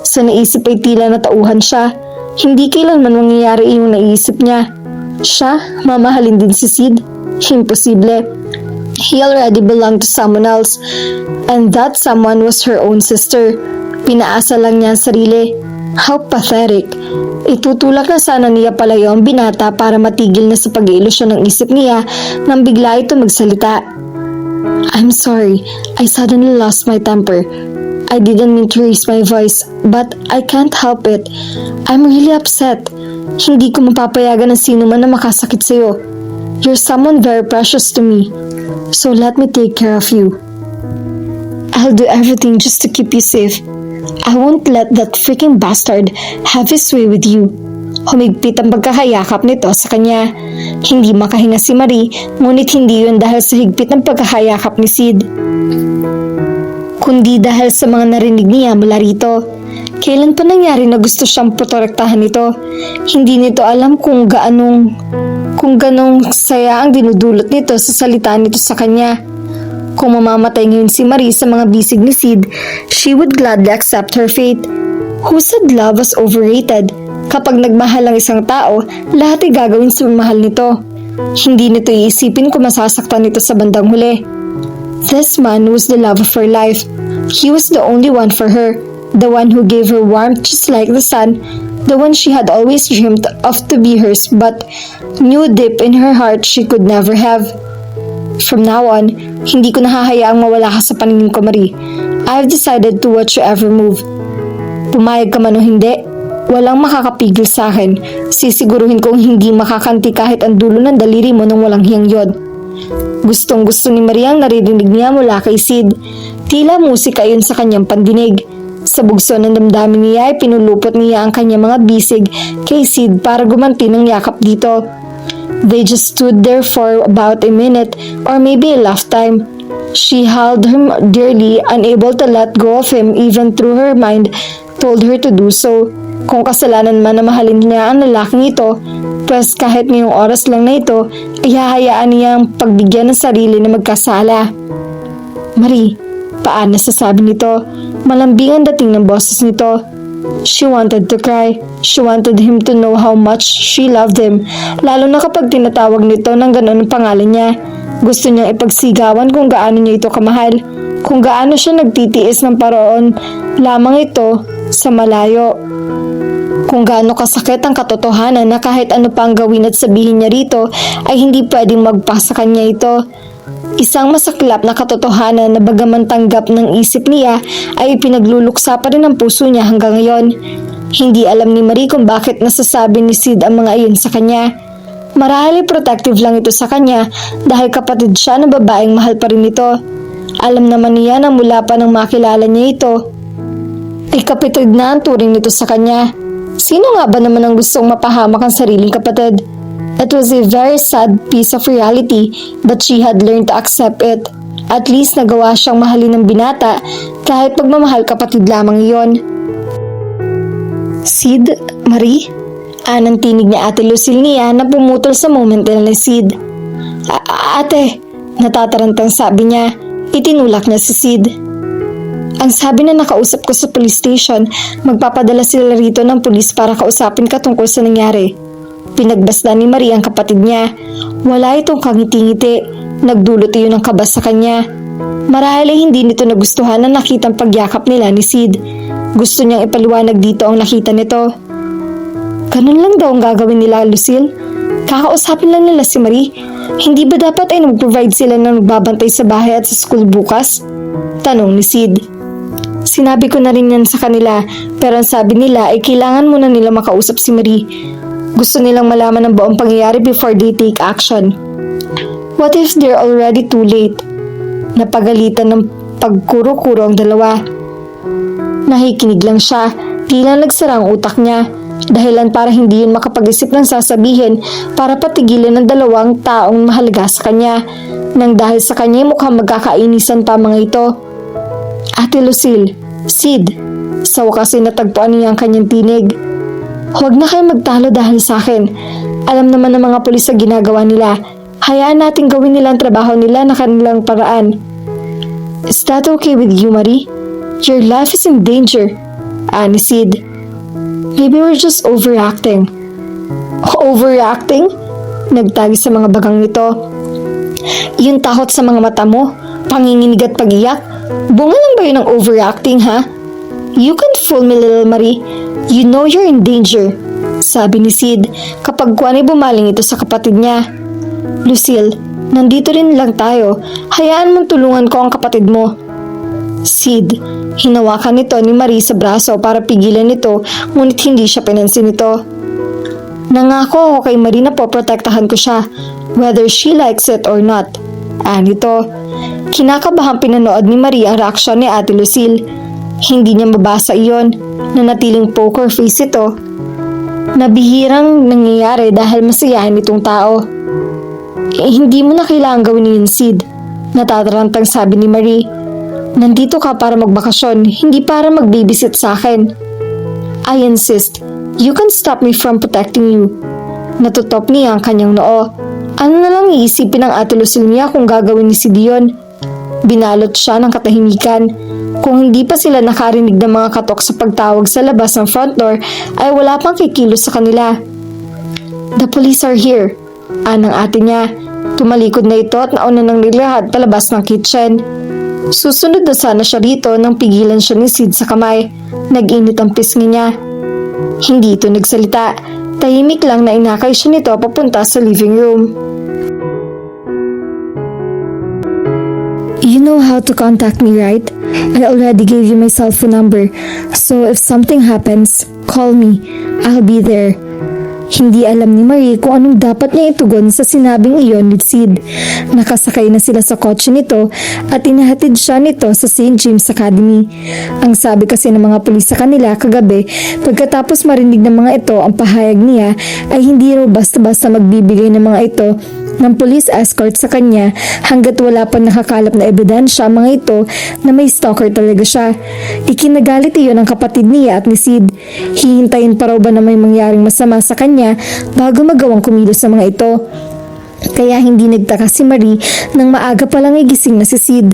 Sa naisip ay tila natauhan siya. Hindi kailanman mangyayari yung naisip niya. Siya, mamahalin din si Sid. Imposible. He already belonged to someone else. And that someone was her own sister. Pinaasa lang niya ang sarili. How pathetic. Itutulak na sana niya palayo ang binata para matigil na sa pag-iilusyon ng isip niya nang bigla ito magsalita. I'm sorry, I suddenly lost my temper. I didn't mean to raise my voice, but I can't help it. I'm really upset. Hindi ko mapapayagan ng sino man na makasakit sa'yo. You're someone very precious to me. So let me take care of you. I'll do everything just to keep you safe. I won't let that freaking bastard have his way with you. Humigpit ang pagkakayakap nito sa kanya. Hindi makahinga si Marie, ngunit hindi yun dahil sa higpit ng pagkakayakap ni Sid, kundi dahil sa mga narinig niya mula rito. Kailan pa nangyari na gusto siyang protektahan nito? Hindi nito alam kung ganong saya ang dinudulot nito sa salita nito sa kanya. Kung mamamatay ngayon si Marie sa mga bisig ni Sid, she would gladly accept her fate. Who said love was overrated? Kapag nagmahal ang isang tao, lahat ay gagawin sa mahal nito. Hindi nito iisipin kung masasaktan nito sa bandang huli. This man was the love of her life. He was the only one for her. The one who gave her warmth just like the sun. The one she had always dreamed of to be hers but knew deep in her heart she could never have. From now on, hindi ko nahahayaang mawala ka sa paningin ko, Marie. I've decided to watch you every move. Pumayag ka man o hindi, walang makakapigil sa akin. Sisiguruhin kong hindi makakanti kahit ang dulo ng daliri mo nang walang hiyang yod. Gustong gusto ni Marie ang naririnig niya mula kay Sid. Tila musika yun sa kanyang pandinig. Sa bugso ng damdamin niya ay pinulupot niya ang kanyang mga bisig kay Sid para gumanti ng yakap dito. They just stood there for about a minute or maybe a lifetime. She held him dearly, unable to let go of him even through her mind told her to do so. Kung kasalanan man na mahalin niya ang lalaking ito, pues kahit ngayong oras lang na ito, ay hahayaan niyang pagbigyan ng sarili na magkasala. Marie, paano sasabi nito? Malambing ang dating ng boses nito. She wanted to cry. She wanted him to know how much she loved him, lalo na kapag tinatawag nito ng gano'n ang pangalan niya. Gusto niyang ipagsigawan kung gaano niya ito kamahal, kung gaano siya nagtitiis ng paroon lamang ito sa malayo. Kung gaano kasakit ang katotohanan na kahit ano pa ang gawin at sabihin niya rito ay hindi pwedeng magpasa kanya ito. Isang masaklap na katotohanan na bagaman tanggap ng isip niya ay pinagluluksa pa rin ang puso niya hanggang ngayon. Hindi alam ni Marie kung bakit nasasabi ni Sid ang mga iyon sa kanya. Marahil protective lang ito sa kanya dahil kapatid siya na babaeng mahal pa rin ito. Alam naman niya na mula pa nang makilala niya ito ay kapatid na ang turing nito sa kanya. Sino nga ba naman ang gustong mapahamak ang sariling kapatid? It was a very sad piece of reality, but she had learned to accept it. At least nagawa siyang mahalin ng binata kahit pagmamahal kapatid lamang iyon. Sid, Marie? Anang tinig ni Ate Lucille niya na pumutol sa moment nila ni Sid. Ate, natatarantang sabi niya. Itinulak niya si Sid. Ang sabi na nakausap ko sa police station, magpapadala sila rito ng pulis para kausapin ka tungkol sa nangyari. Pinagbasda ni Marie ang kapatid niya. Wala itong kangiti-ngiti. Nagdulot iyon ng kabas sa kanya. Marahil ay hindi nito nagustuhan na nakitang pagyakap nila ni Sid. Gusto niyang ipaliwanag dito ang nakita nito. Ganun lang daw ang gagawin nila, Lucille. Kakausapin lang nila si Marie. Hindi ba dapat ay nag-provide sila ng magbabantay sa bahay at sa school bukas? Tanong ni Sid. Sinabi ko na rin yan sa kanila, pero ang sabi nila ay kailangan muna nila makausap si Marie. Gusto nilang malaman ang buong pangyayari before they take action. What if they're already too late? Napagalitan ng pagkuro-kuro ang dalawa. Nakikinig lang siya, tila nagsara ang utak niya. Dahilan para hindi yun makapag-isip ng sasabihin para patigilin ng dalawang taong mahalaga sa kanya. Nang dahil sa kanya mukhang magkakainisan pa mga ito. Ate Lucille, Sid, sa wakas ay natagpuan niya ang kanyang tinig. Huwag na kayo magtalo dahil sa akin. Alam naman ng mga pulis sa ginagawa nila. Hayaan natin gawin nila ang trabaho nila na kanilang paraan. Is that okay with you, Marie? Your life is in danger, ani Sid. Maybe we're just overreacting. Overreacting? Nagtagi sa mga bagang nito. Yung takot sa mga mata mo, panginginig at pag-iyak, bunga lang ba yun ng overreacting, ha? You can't fool me, little Marie. You know you're in danger, sabi ni Sid kapag kuwan ay bumaling ito sa kapatid niya. Lucille, nandito rin lang tayo. Hayaan mong tulungan ko ang kapatid mo. Sid, hinawakan nito ni Marie sa braso para pigilan ito, ngunit hindi siya pinansin nito. Nangako ako kay Marie na poprotektahan ko siya, whether she likes it or not. Anito, kinakabahang pinanood ni Marie ang reaksyon ni Ate Lucille. Hindi niya mabasa iyon, nanatiling poker face ito. Nabihirang nangyayari dahil masiyahan itong tao. Hindi mo na kailangan gawin yun, Sid. Natatarantang sabi ni Marie. Nandito ka para magbakasyon, hindi para mag-babysit sa akin. I insist, you can stop me from protecting you. Natutop niya ang kanyang noo. Ano na lang iisipin ng Ate Lucille niya kung gagawin ni Sid yun? Binalot siya ng katahimikan. Kung hindi pa sila nakarinig ng mga katok sa pagtawag sa labas ng front door, ay wala pang kikilos sa kanila. The police are here. Anang ate niya. Tumalikod na ito at nauna nang nilahad palabas ng kitchen. Susunod na sana siya rito nang pigilan siya ni Sid sa kamay. Nag-init ang pisngi niya. Hindi ito nagsalita. Tahimik lang na inakay siya nito papunta sa living room. You know how to contact me, right? I already gave you my cell phone number. So if something happens, call me. I'll be there. Hindi alam ni Marie kung anong dapat niya itugon sa sinabing iyon ni Sid. Nakasakay na sila sa kotse nito at inahatid siya nito sa St. James Academy. Ang sabi kasi ng mga pulis sa kanila kagabi, pagkatapos marinig ng mga ito ang pahayag niya, ay hindi raw basta-basta magbibigay ng mga ito ng police escort sa kanya hanggat wala pa nakakalap na ebidensya ang mga ito na may stalker talaga siya. Ikinagalit iyon ng kapatid niya at ni Sid. Hihintayin pa raw ba na may mangyaring masama sa kanya bago magawang kumilos sa mga ito. Kaya hindi nagtaka si Marie nang maaga pa lang igising na si Sid.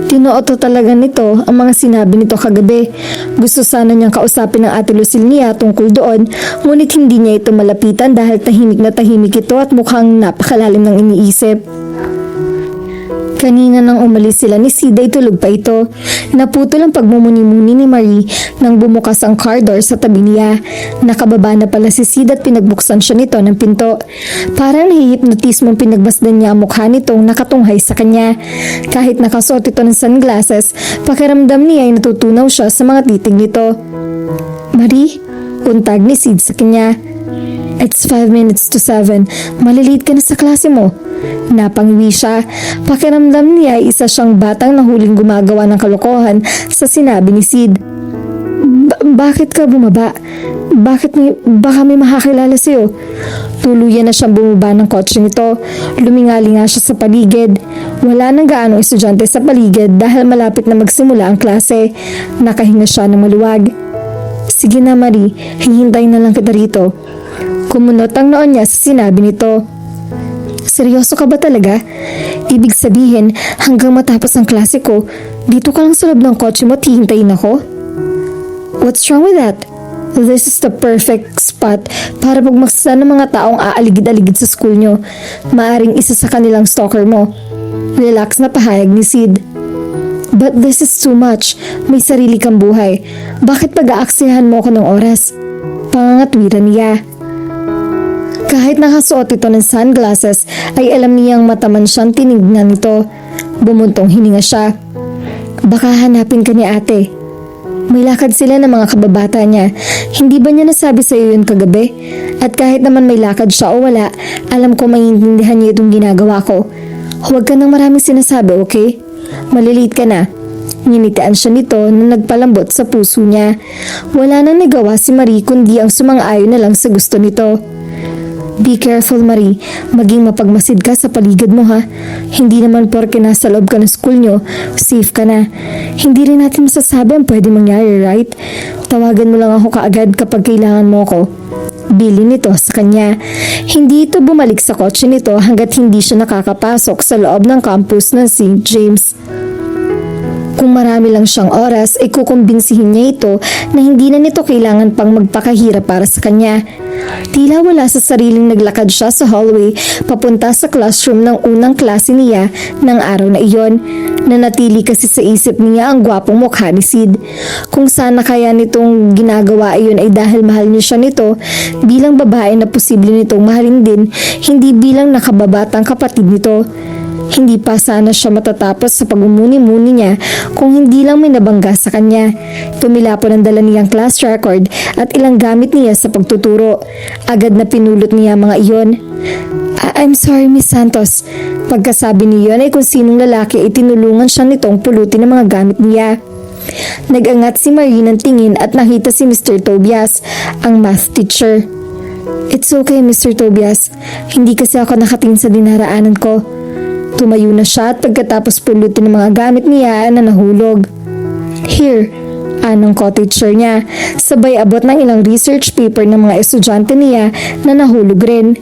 Tinooto talaga nito ang mga sinabi nito kagabi. Gusto sana niyang kausapin ng Ate Lucille niya tungkol doon, ngunit hindi niya ito malapitan dahil tahimik na tahimik ito at mukhang napakalalim ng iniisip. Kanina nang umalis sila ni Sid ay tulog pa ito. Naputol ang pagmumuni-muni ni Marie nang bumukas ang car door sa tabi niya. Nakababa na pala si Sid at pinagbuksan siya nito ng pinto. Parang nahihipnotismong pinagbasdan niya ang mukha nitong nakatunghay sa kanya. Kahit nakasuot ito ng sunglasses, pakiramdam niya ay natutunaw siya sa mga titig nito. Marie, untag ni Sid sa kanya. It's 5 minutes to 7. Malilate ka na sa klase mo. Napangiwi siya. Pakiramdam niya ay isa siyang batang nahuling gumagawa ng kalokohan sa sinabi ni Sid. Bakit ka bumaba? Baka may makakilala sa'yo. Tuluyan na siyang bumaba ng kotse nito. Lumingali nga siya sa paligid. Wala nang gaanong estudyante sa paligid dahil malapit na magsimula ang klase. Nakahinga siya ng maluwag. Sige na Marie, hihintayin na lang kita rito. Kumunot ang noon niya sa sinabi nito. Seryoso ka ba talaga? Ibig sabihin, hanggang matapos ang klase ko, dito ka lang sa loob ng kotse mo at hihintayin ako? What's wrong with that? This is the perfect spot para pagmaksa ng mga taong aaligid-aligid sa school nyo. Maaring isa sa kanilang stalker mo. Relax na pahayag ni Sid. But this is too much. May sarili kang buhay. Bakit pag-aaksihan mo ako ng oras? Pangangatwiran niya. Kahit nakasuot ito ng sunglasses, ay alam niyang mataman siyang tinignan nito. Bumuntong hininga siya. Baka hanapin ka ni ate. May lakad sila ng mga kababata niya. Hindi ba niya nasabi sa iyo yun kagabi? At kahit naman may lakad siya o wala, alam ko maintindihan niya itong ginagawa ko. Huwag ka nang maraming sinasabi, okay? Malilate ka na. Nginitian siya nito na nagpalambot sa puso niya. Wala nang nagawa si Marie kundi ang sumang-ayon na lang sa gusto nito. Be careful Marie, maging mapagmasid ka sa paligid mo ha. Hindi naman porke nasa loob ka ng school nyo, safe ka na. Hindi rin natin masasabi ang pwede mangyari, right? Tawagan mo lang ako kaagad kapag kailangan mo ako. Bili nito sa kanya. Hindi ito bumalik sa kotse nito hanggat hindi siya nakakapasok sa loob ng campus ng St. James. Kung marami lang siyang oras ay kukumbinsihin niya ito na hindi na nito kailangan pang magpakahirap para sa kanya. Tila wala sa sariling naglakad siya sa hallway papunta sa classroom ng unang klase niya ng araw na iyon. Nanatili kasi sa isip niya ang gwapong mukha ni Sid. Kung sana kaya nitong ginagawa iyon ay dahil mahal niya siya nito bilang babae na posible nitong mahalin din, hindi bilang nakababatang kapatid nito. Hindi pa sana siya matatapos sa pagmumuni-muni niya kung hindi lang may nabangga sa kanya. Tumila po ng dala niyang class record at ilang gamit niya sa pagtuturo. Agad na pinulot niya mga iyon. I'm sorry, Miss Santos. Pagkasabi niyon ay kung sinong lalaki ay tinulungan siya nitong pulutin ang mga gamit niya. Nag-angat si Marie ng tingin at nakita si Mr. Tobias, ang math teacher. It's okay, Mr. Tobias. Hindi kasi ako nakatingin sa dinaraanan ko. Tumayo na siya at pagkatapos pulutin ng mga gamit niya na nahulog. Here, anong co-teacher niya, sabay abot ng ilang research paper ng mga estudyante niya na nahulog rin.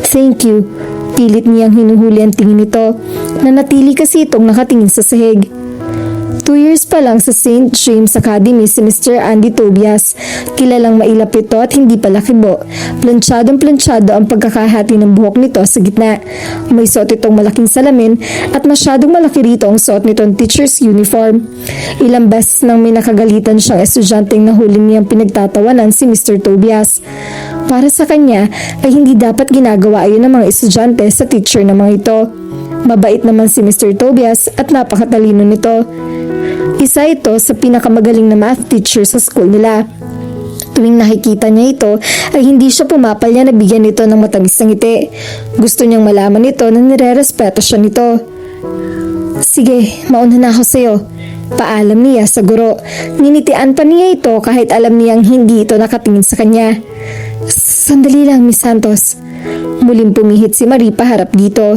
Thank you. Pilit niyang hinuhuli ang tingin nito. Nanatili kasi itong nakatingin sa sahig. 2 years pa lang sa St. James Academy si Mr. Andy Tobias. Kilalang mailap ito at hindi pala kibo. Plantsadong-plantsado ang pagkakahati ng buhok nito sa gitna. May suot itong malaking salamin at masyadong malaki rito ang suot nitong teacher's uniform. Ilang beses nang may nakagalitan siyang estudyanteng nahuli niyang pinagtatawanan si Mr. Tobias. Para sa kanya ay hindi dapat ginagawa ayon ng mga estudyante sa teacher ng mga ito. Mabait naman si Mr. Tobias at napakatalino nito. Isa ito sa pinakamagaling na math teacher sa school nila. Tuwing nakikita niya ito ay hindi siya pumapalya na bigyan nito ng matamis na ngiti. Gusto niyang malaman nito na nire-respeto siya nito. Sige, mauna na ako sa'yo. Paalam niya sa guro. Ninitian pa niya ito kahit alam niyang hindi ito nakatingin sa kanya. Sandali lang, Miss Santos. Muling pumihit si Marie paharap dito.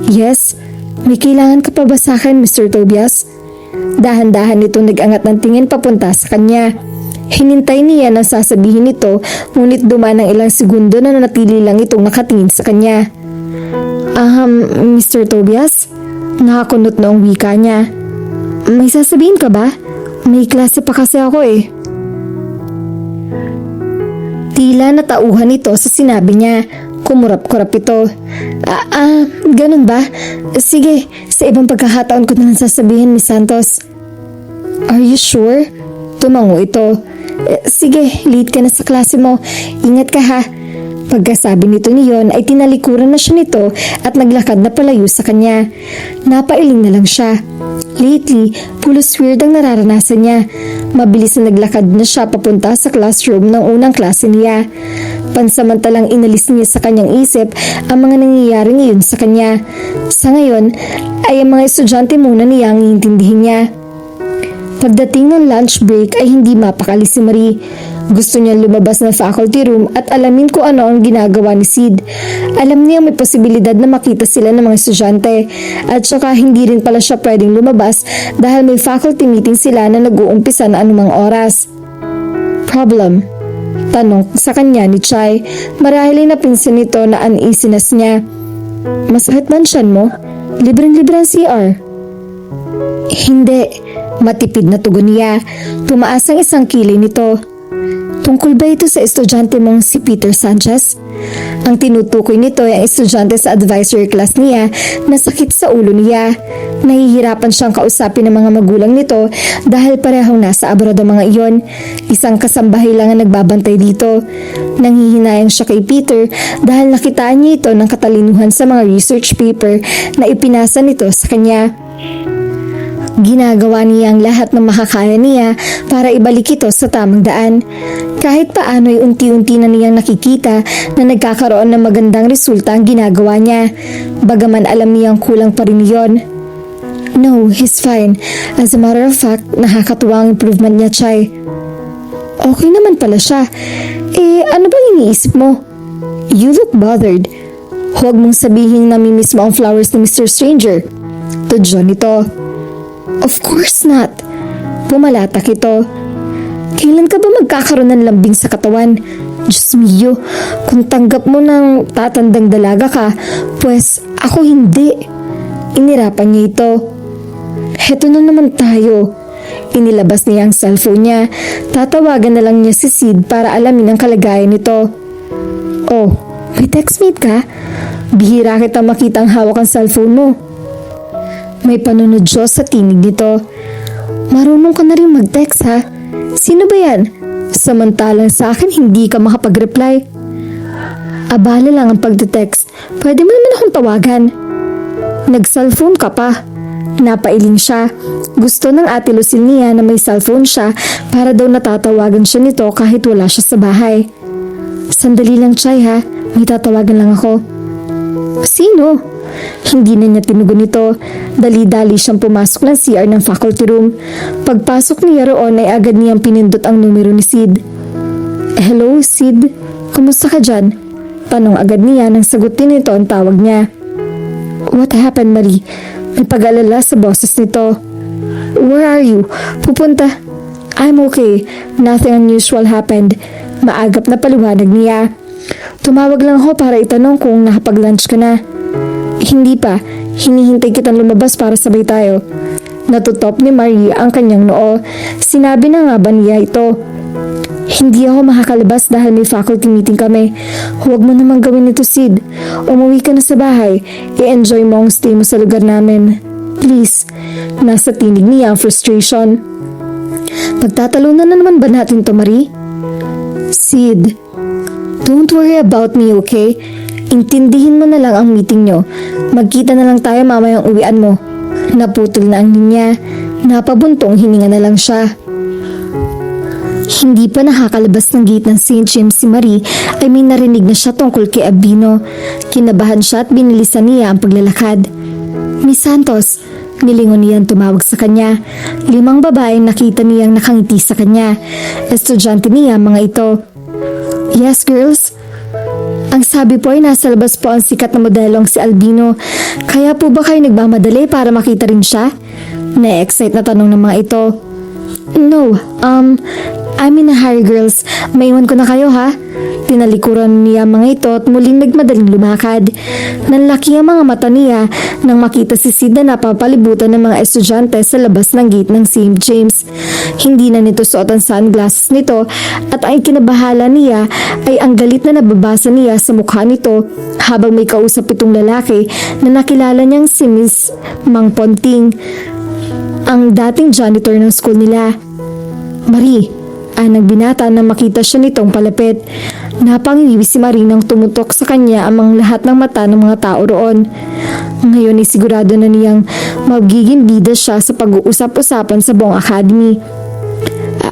Yes, may kailangan ka pa ba sa akin, Mr. Tobias? Dahan-dahan nitong nag-angat ng tingin papunta sa kanya. Hinintay niya na sasabihin nito, ngunit dumaan ng ilang segundo na nanatili lang itong nakatingin sa kanya. Mr. Tobias? Nakakunot na ang wika niya. May sasabihin ka ba? May klase pa kasi ako eh. Tila natauhan ito sa sinabi niya. Kumurap-kurap ito. Ganun ba? Sige, sa ibang pagkakataon ko na lang sasabihin, Miss Santos. Are you sure? Tumango ito. Sige, late ka na sa klase mo. Ingat ka ha. Pagkasabi nito niyon ay tinalikuran na siya nito at naglakad na palayo sa kanya. Napailing na lang siya. Lately, pulos weird ang nararanasan niya. Mabilis na naglakad na siya papunta sa classroom ng unang klase niya. Pansamantalang inalis niya sa kanyang isip ang mga nangyayari ngayon sa kanya. Sa ngayon, ay ang mga estudyante muna niya ang iintindihin niya. Pagdating ng lunch break ay hindi mapakali si Marie. Gusto niyang lumabas ng faculty room at alamin kung ano ang ginagawa ni Sid. Alam niya may posibilidad na makita sila ng mga estudyante at saka hindi rin pala siya pwedeng lumabas dahil may faculty meeting sila na nag-uumpisa na anumang oras. Problem? Tanong sa kanya ni Chai. Marahil ay napinsan nito na uneasiness niya. Masakit man siyan mo? Libreng-libre ang CR. Hindi. Matipid na tugon niya. Tumaas ang isang kilay nito. Tungkol ba ito sa estudyante mong si Peter Sanchez? Ang tinutukoy nito ay ang estudyante sa advisory class niya na sakit sa ulo niya. Nahihirapan siyang kausapin ng mga magulang nito dahil parehong nasa abroad ang mga iyon. Isang kasambahay lang ang nagbabantay dito. Nanghihinayang siya kay Peter dahil nakitaan niya ito ng katalinuhan sa mga research paper na ipinasa nito sa kanya. Ginagawa niya ang lahat ng makakaya niya para ibalik ito sa tamang daan. Kahit paano ay unti-unti na niyang nakikita na nagkakaroon ng magandang resulta ang ginagawa niya. Bagaman alam niyang kulang pa rin yun. No, he's fine. As a matter of fact, nakakatuwa ang improvement niya, Chai. Okay naman pala siya. Ano bang iniisip mo? You look bothered. Huwag mong sabihin na namimiss mo ang flowers ni Mr. Stranger. Tudyo nito. Of course not. Pumalatak ito. Kailan ka ba magkakaroon ng lambing sa katawan? Diyos mio, kung tanggap mo ng tatandang dalaga ka, pues ako hindi. Inirapan niya ito. Heto na naman tayo. Inilabas niya ang cellphone niya. Tatawagan na lang niya si Sid para alamin ang kalagayan nito. Oh, may textmate ka? Bihira kita makitang hawak ang cellphone mo. May panunodyo sa tinig nito. Marunong ka na rin mag-text ha? Sino ba yan? Samantalang sa akin hindi ka makapag-reply. Abala lang ang pagte-text. Pwede mo naman akong tawagan. Nag-cellphone ka pa. Napailing siya. Gusto ng ate Lucille niya na may cellphone siya para daw natatawagan siya nito kahit wala siya sa bahay. Sandali lang, Chay ha. May tatawagan lang ako. Sino? Hindi na niya tinugon ito. Dali-dali siyang pumasok ng CR ng faculty room. Pagpasok niya roon ay agad niyang pinindot ang numero ni Sid. Hello, Sid. Kumusta ka dyan? Tanong agad niya nang sagutin nito ang tawag niya. What happened, Marie? May pag-alala sa boses nito. Where are you? Pupunta. I'm okay. Nothing unusual happened. Maagap na paliwanag niya. Tumawag lang ako para itanong kung nakapag-lunch ka na. Hindi pa. Hinihintay kitang lumabas para sabay tayo. Natutop ni Marie ang kanyang noo. Sinabi na nga ba niya ito? Hindi ako makakalabas dahil may faculty meeting kami. Huwag mo namang gawin ito, Sid. Umuwi ka na sa bahay. I-enjoy mo ang stay mo sa lugar namin. Please. Nasa tinig niya ang frustration. Pagtatalunan na naman ba natin to, Marie? Sid, don't worry about me, okay? Intindihin mo na lang ang meeting nyo. Magkita na lang tayo mamayang uwian mo. Naputol na ang linya. Napabuntong hininga na lang siya. Hindi pa nakakalabas ng gate ng St. James si Marie ay may narinig na siya tungkol kay Albino. Kinabahan siya at binilisan niya ang paglalakad. Miss Santos, nilingon niyang tumawag sa kanya. 5 babaeng nakita niyang nakangiti sa kanya. Estudyante niya mga ito. Yes, girls? Ang sabi po ay nasa labas po ang sikat na modelong si Albino. Kaya po ba kayo nagmamadali para makita rin siya? Na-excite na tanong ng mga ito. No, I'm in a hurry, girls. Maiwan ko na kayo ha. Tinalikuran niya mga ito at muling nagmadaling lumakad. Nanlaki ang mga mata niya nang makita si Sid na napapalibutan ng mga estudyante sa labas ng gate ng St. James. Hindi na nito suot ang sunglasses nito at ang kinabahala niya ay ang galit na nababasa niya sa mukha nito habang may kausap itong lalaki na nakilala niyang si Miss Mang Ponting, ang dating janitor ng school nila. Marie, anang binata na makita siya nitong palapit. Napangiwi si Marie nang tumutok sa kanya amang lahat ng mata ng mga tao roon. Ngayon ay sigurado na niyang magiging bida siya sa pag-uusap-usapan sa buong academy.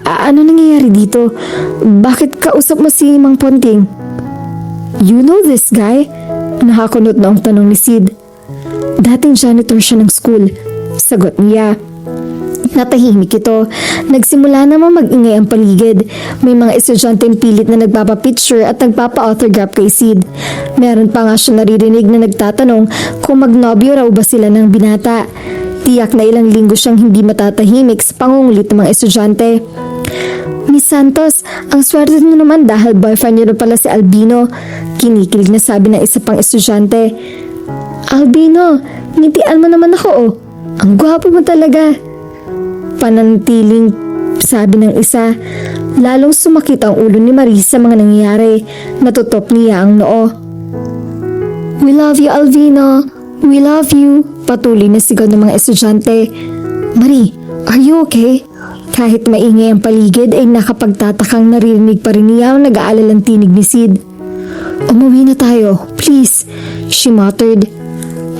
Ano nangyayari dito? Bakit kausap mo si Mang Ponting? You know this guy? Nakakunot na ang tanong ni Sid. Dating janitor siya ng school. Sagot niya. Natahimik ito. Nagsimula namang mag-ingay ang paligid. May mga estudyanteng pilit na nagpapapicture at nagpapa-autograph kay Sid. Meron pa nga siya naririnig na nagtatanong kung magnobyo raw ba sila ng binata. Tiyak na ilang linggo siyang hindi matatahimik sa pangungulit ng mga estudyante. Miss Santos, ang swerte niyo naman dahil boyfriend niyo na pala si Albino. Kinikilig na sabi ng isa pang estudyante. Albino, ngitian mo naman ako oh. Ang gwapo mo talaga. Panantiling sabi ng isa. Lalong sumakit ang ulo ni Marie sa mga nangyayari. Natutop niya ang noo. We love you, Albino. We love you. Patuloy na sigaw ng mga estudyante. Marie, are you okay? Kahit maingay ang paligid ay nakapagtatakang naririnig pa rin niya ang nag-aalalang tinig ni Sid. Umuwi na tayo, please, she muttered.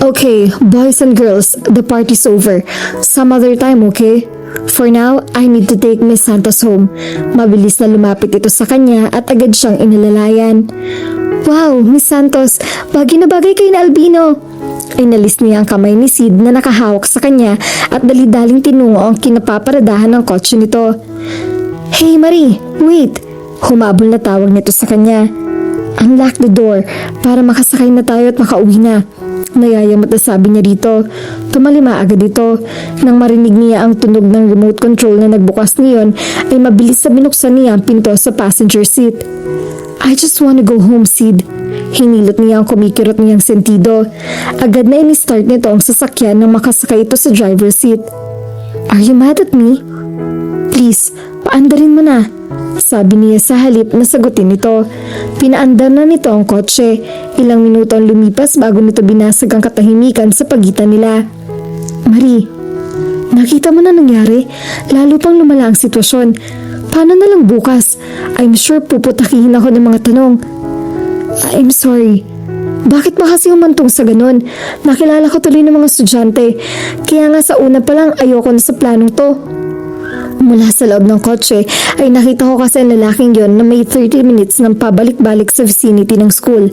Okay, boys and girls, the party's over. Some other time, okay? For now, I need to take Miss Santos home. Mabilis na lumapit ito sa kanya at agad siyang inalalayan. Wow, Miss Santos, bagay na bagay kayo na Albino. Inalis niya ang kamay ni Sid na nakahawak sa kanya at dali-daling tinungo ang kinapaparadahan ng kotse nito. Hey Marie, wait! Humabol na tawag nito sa kanya. Unlock the door para makasakay na tayo at makauwi na. Nayayamot na sabi niya dito. Tumalima agad ito. Nang marinig niya ang tunog ng remote control na nagbukas niyon, ay mabilis na binuksan niya ang pinto sa passenger seat. I just wanna go home, Sid. Hinilot niya ang kumikirot niyang sentido. Agad na ini-start nito ang sasakyan nang makasakay ito sa driver's seat. Are you mad at me? Please, paandarin mo na. Sabi niya sa halip na sagutin nito. Pinaandar na nito ang kotse. Ilang minuto ang lumipas bago nito binasag ang katahimikan sa pagitan nila. Marie, nakita mo na nangyari? Lalo pang lumala ang sitwasyon. Paano na lang bukas? I'm sure puputakihin ako ng mga tanong. I'm sorry. Bakit ba kasi umantong sa ganun? Nakilala ko tuloy ng mga estudyante. Kaya nga sa una pa lang ayoko na sa planong to. Mula sa loob ng kotse ay nakita ko kasi ang lalaking yon na may 30 minutes ng pabalik-balik sa vicinity ng school.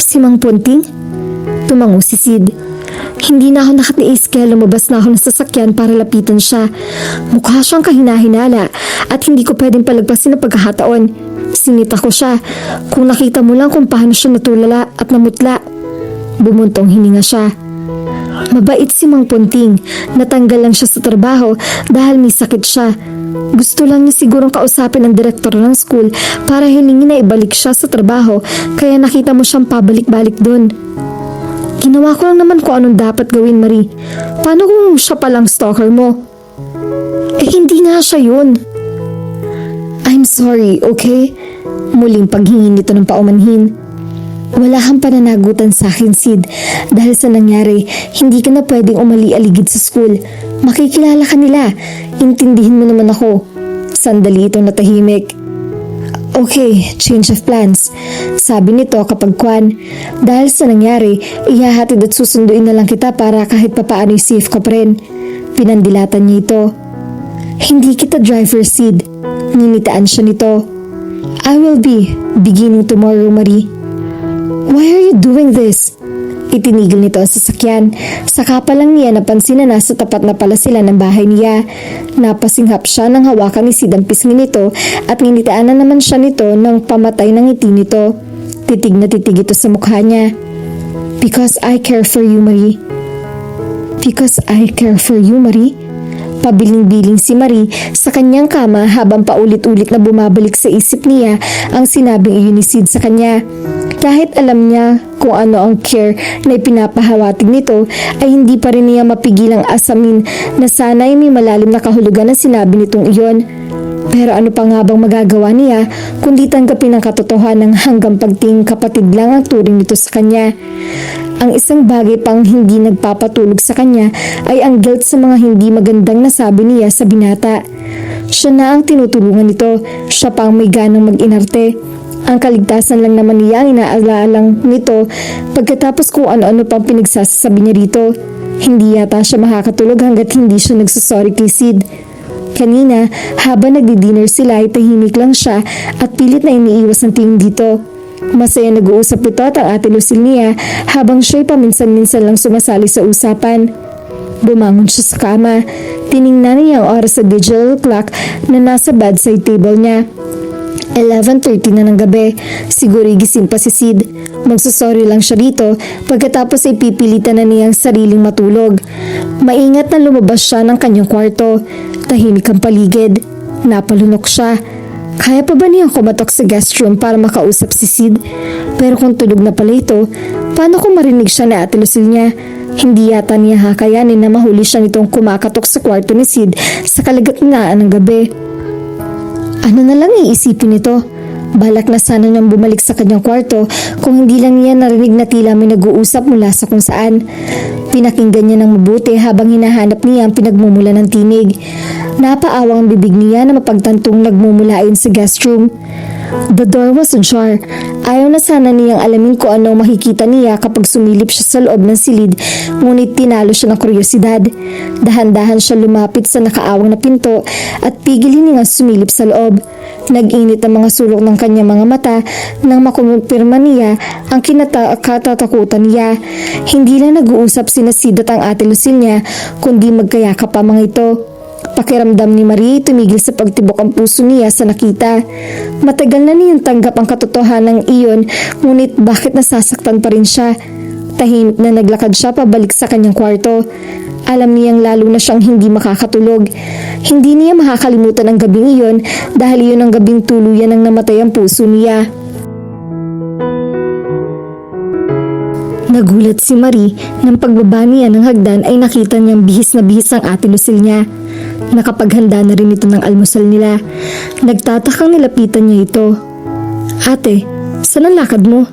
Si Mang Punting? Tumango si Sid. Hindi na ako nakatiis kaya lumabas na ako ng sasakyan para lapitan siya. Mukha siyang kahina-hinala at hindi ko pwedeng palagpasin na pagkakataon. Sinita ko siya. Kung nakita mo lang kung paano siya natulala at namutla. Bumuntong hininga siya. Mabait si Mang Punting. Natanggal lang siya sa trabaho dahil may sakit siya. Gusto lang niya sigurong kausapin ang direktor ng school para hilingin na ibalik siya sa trabaho kaya nakita mo siyang pabalik-balik doon. Ginawa ko lang naman kung anong dapat gawin, Marie. Paano kung siya palang stalker mo? Hindi nga siya yun. I'm sorry, okay? Muling paghingi nito ng paumanhin. Wala kang pananagutan sa akin, Sid. Dahil sa nangyari, hindi ka na pwedeng umali-aligid sa school. Makikilala ka nila. Intindihin mo naman ako. Sandali itong natahimik. Okay, change of plans. Sabi nito kapag kwan. Dahil sa nangyari, ihahatid at susunduin na lang kita para kahit papaano'y safe ka pa rin. Pinandilatan niya ito. Hindi kita driver, Sid. Ninitaan siya nito. I will be beginning tomorrow, Marie. Why are you doing this? Itinigil nito ang sasakyan. Saka pa lang niya napansin na nasa tapat na pala sila ng bahay niya. Napasinghap siya nang hawakan ni Sid ang pisngi nito at nginitaan na naman siya nito ng pamatay ng ngiti nito. Titig na titig ito sa mukha niya. Because I care for you, Marie. Because I care for you, Marie. Pabiling-biling si Marie sa kanyang kama habang paulit-ulit na bumabalik sa isip niya ang sinabing iyon ni Sid sa kanya. Kahit alam niya kung ano ang care na ipinapahawatig nito ay hindi pa rin niya mapigilang asamin na sana'y may malalim na kahulugan na sinabi nitong iyon. Pero ano pa nga bang magagawa niya kundi tanggapin ang katotohanan hanggang pagtingin kapatid lang ang turing nito sa kanya. Ang isang bagay pang hindi nagpapatulog sa kanya ay ang guilt sa mga hindi magandang nasabi niya sa binata. Siya na ang tinutulungan nito, siya pa ang may ganang mag-inarte. Ang kaligtasan lang naman niya ang inaalaalang nito pagkatapos kung ano-ano pang pinagsasabi niya rito. Hindi yata siya makakatulog hanggat hindi siya nagsasorry kay Sid. Kanina, habang nagdi-dinner sila ay tahimik lang siya at pilit na iniiwas ng tingin dito. Masaya nag-uusap ito at ang ate Lucille niya habang siya'y paminsan-minsan lang sumasali sa usapan. Bumangon siya sa kama. Tiningnan niya ang oras sa digital clock na nasa bedside table niya. 11:30 na ng gabi. Siguro gising pa si Sid. Magsasorry lang siya rito pagkatapos ay pipilitan na niyang sariling matulog. Maingat na lumabas siya ng kanyang kwarto. Tahimik ang paligid. Napalunok siya. Kaya pa ba niyang kumatok sa guest room para makausap si Sid? Pero kung tulog na pala ito, paano kung marinig siya na ate Lucille niya? Hindi yata niya hakayanin na mahuli siya nitong kumakatok sa kwarto ni Sid sa kalagitnaan ng gabi. Ano na lang iisipin nito? Balak na sana niyang bumalik sa kanyang kwarto kung hindi lang niya narinig na tila may nag-uusap mula sa kung saan. Pinakinggan niya ng mabuti habang hinahanap niya ang pinagmumula ng tinig. Napaawang ang bibig niya na mapagtantong nagmumulain sa guest room. The door was ajar. Ayaw na sana niyang alamin kung ano makikita niya kapag sumilip siya sa loob ng silid, ngunit tinalo siya ng kuryosidad. Dahan-dahan siya lumapit sa nakaawang na pinto at pigilin niyang sumilip sa loob. Nag-init ang mga sulok ng kanyang mga mata nang makumpirma niya ang katatakutan niya. Hindi lang nag-uusap sina Sid at ang ate Lucille niya, kundi magkayakap pa mga ito. Pakiramdam ni Marie tumigil sa pagtibok ang puso niya sa nakita. Matagal na niyang tanggap ang katotohanan ng iyon, ngunit bakit nasasaktan pa rin siya? Tahimik na naglakad siya pabalik sa kanyang kwarto. Alam niyang lalo na siyang hindi makakatulog. Hindi niya makakalimutan ang gabing iyon dahil iyon ang gabing tuluyan ng namatay ang puso niya. Nagulat si Marie nang pagbaba niya ng hagdan ay nakita niyang bihis na bihis ang ate Lucille niya. Nakapaghanda na rin ito ng almusal nila. Nagtatakang nilapitan niya ito. Ate, saan ang lakad mo?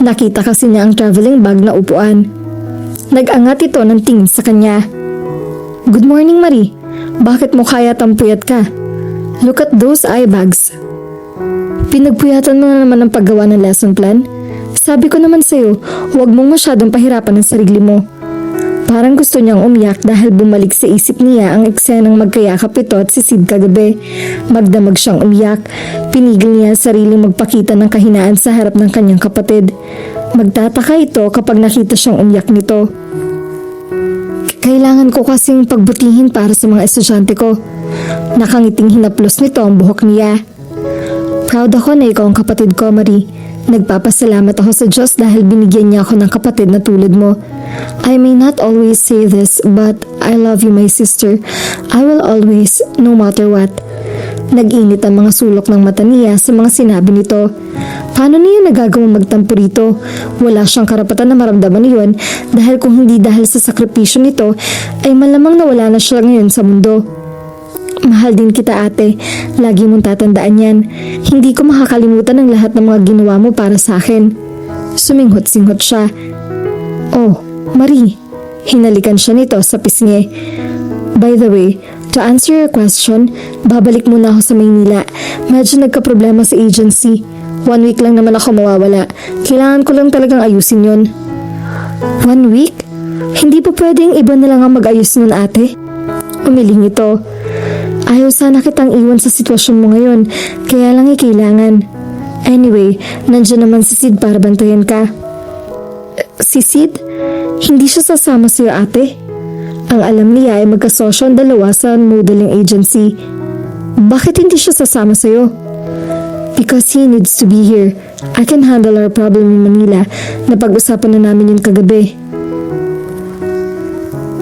Nakita kasi niya ang traveling bag na upuan. Nag-angat ito ng tingin sa kanya. Good morning, Marie. Bakit mo kaya tampuyat ka? Look at those eye bags. Pinagpuyatan mo na naman ang paggawa ng lesson plan? Sabi ko naman sa'yo, huwag mong masyadong pahirapan ang sarili mo. Parang gusto niyang umiyak dahil bumalik sa isip niya ang eksenang magkayakap ito at si Sid kagabi. Magdamag siyang umiyak. Pinigil niya ang sariling magpakita ng kahinaan sa harap ng kanyang kapatid. Magtataka ito kapag nakita siyang umiyak nito. Kailangan ko kasing pagbutihin para sa mga estudyante ko. Nakangiting hinaplos nito ang buhok niya. Proud ako na ikaw ang kapatid ko, Marie. Nagpapasalamat ako sa Diyos dahil binigyan niya ako ng kapatid na tulad mo. I may not always say this, but I love you, my sister. I will always, no matter what. Nag-init ang mga sulok ng mata niya sa mga sinabi nito. Paano niya nagagawang magtampo rito? Wala siyang karapatan na maramdaman yun dahil kung hindi dahil sa sakripisyo nito, ay malamang nawala na siya ngayon sa mundo. Mahal din kita, ate. Lagi mong tatandaan yan. Hindi ko makakalimutan ang lahat ng mga ginawa mo para sa akin. Suminghot-singhot siya. Oh, Marie. Hinalikan siya nito sa pisngi. By the way, to answer your question, babalik muna ako sa Maynila. Medyo nagka-problema sa agency. 1 week lang naman ako mawawala. Kailangan ko lang talagang ayusin yun. 1 week? Hindi pa pwedeng iba na lang ang mag-ayos nun, ate? Umiling ito. Ayaw sana kitang iwan sa sitwasyon mo ngayon, kaya lang kailangan. Anyway, nandiyan naman si Sid para bantayan ka. Si Sid? Hindi siya sasama sa'yo, ate. Ang alam niya ay magkasosyo ang dalawa sa modeling agency. Bakit hindi siya sasama sa'yo? Because he needs to be here. I can handle our problem in Manila. Napag-usapan na namin yun kagabi.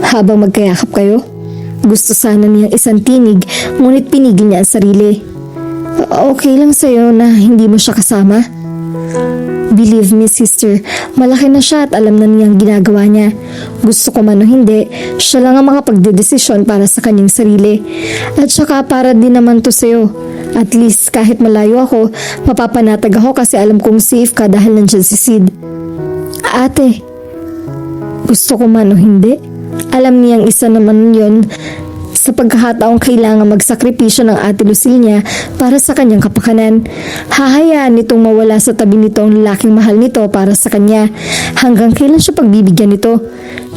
Habang magkayakap kayo, gusto sana niyang isang tinig, ngunit pinigil niya ang sarili. Okay lang sa'yo na hindi mo siya kasama? Believe me, sister, malaki na siya at alam na niyang ginagawa niya. Gusto ko man o hindi, siya lang ang makapagdedesisyon para sa kanyang sarili. At saka para din naman to sa'yo. At least kahit malayo ako, mapapanatag ako kasi alam kong safe ka dahil nandiyan si Sid. Ate, gusto ko man o hindi, alam niyang isa naman yon sa pagkakataong kailangan magsakripisyo ng ate Lucille niya para sa kanyang kapakanan. Hahayaan nitong mawala sa tabi nito ang lalaking mahal nito para sa kanya. Hanggang kailan siya pagbibigyan nito?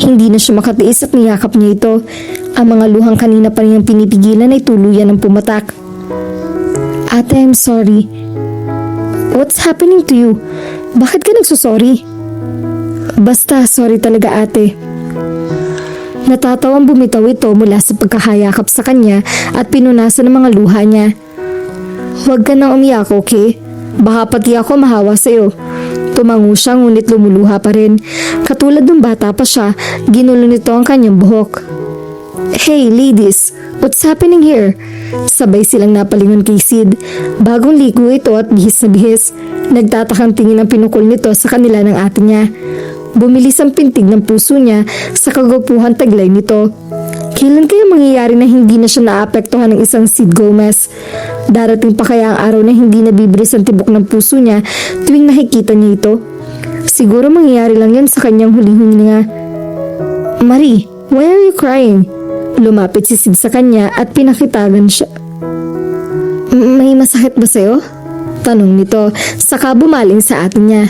Hindi na siya makatiis at niyakap niya ito. Ang mga luhang kanina pa niyang pinipigilan ay tuluyan ng pumatak. Ate, I'm sorry. What's happening to you? Bakit ka nagsusorry? Basta, sorry talaga, ate. Natatawang bumitaw ito mula sa pagkahayakap sa kanya at pinunasan ng mga luha niya. Huwag ka nang umiyak, okay? Baka pati ako mahawa sa'yo. Tumango siya ngunit lumuluha pa rin. Katulad ng bata pa siya, ginulo nito ang kanyang buhok. Hey ladies, what's happening here? Sabay silang napalingon kay Sid. Bagong ligo ito at bihis na bihis. Nagtatakang tingin ang pinukol nito sa kanila ng ate niya. Bumilis ang pintig ng puso niya sa kagwapuhan taglay nito. Kailan kaya mangyayari na hindi na siya naapektuhan ng isang Sid Gomez? Darating pa kaya ang araw na hindi nabibilis ang tibok ng puso niya tuwing nakikita niya ito? Siguro mangyayari lang yan sa kanyang huling hininga. Marie, why are you crying? Lumapit si Sid sa kanya at pinakitagan siya. May masakit ba sa'yo? Tanong nito, saka bumaling sa atin niya.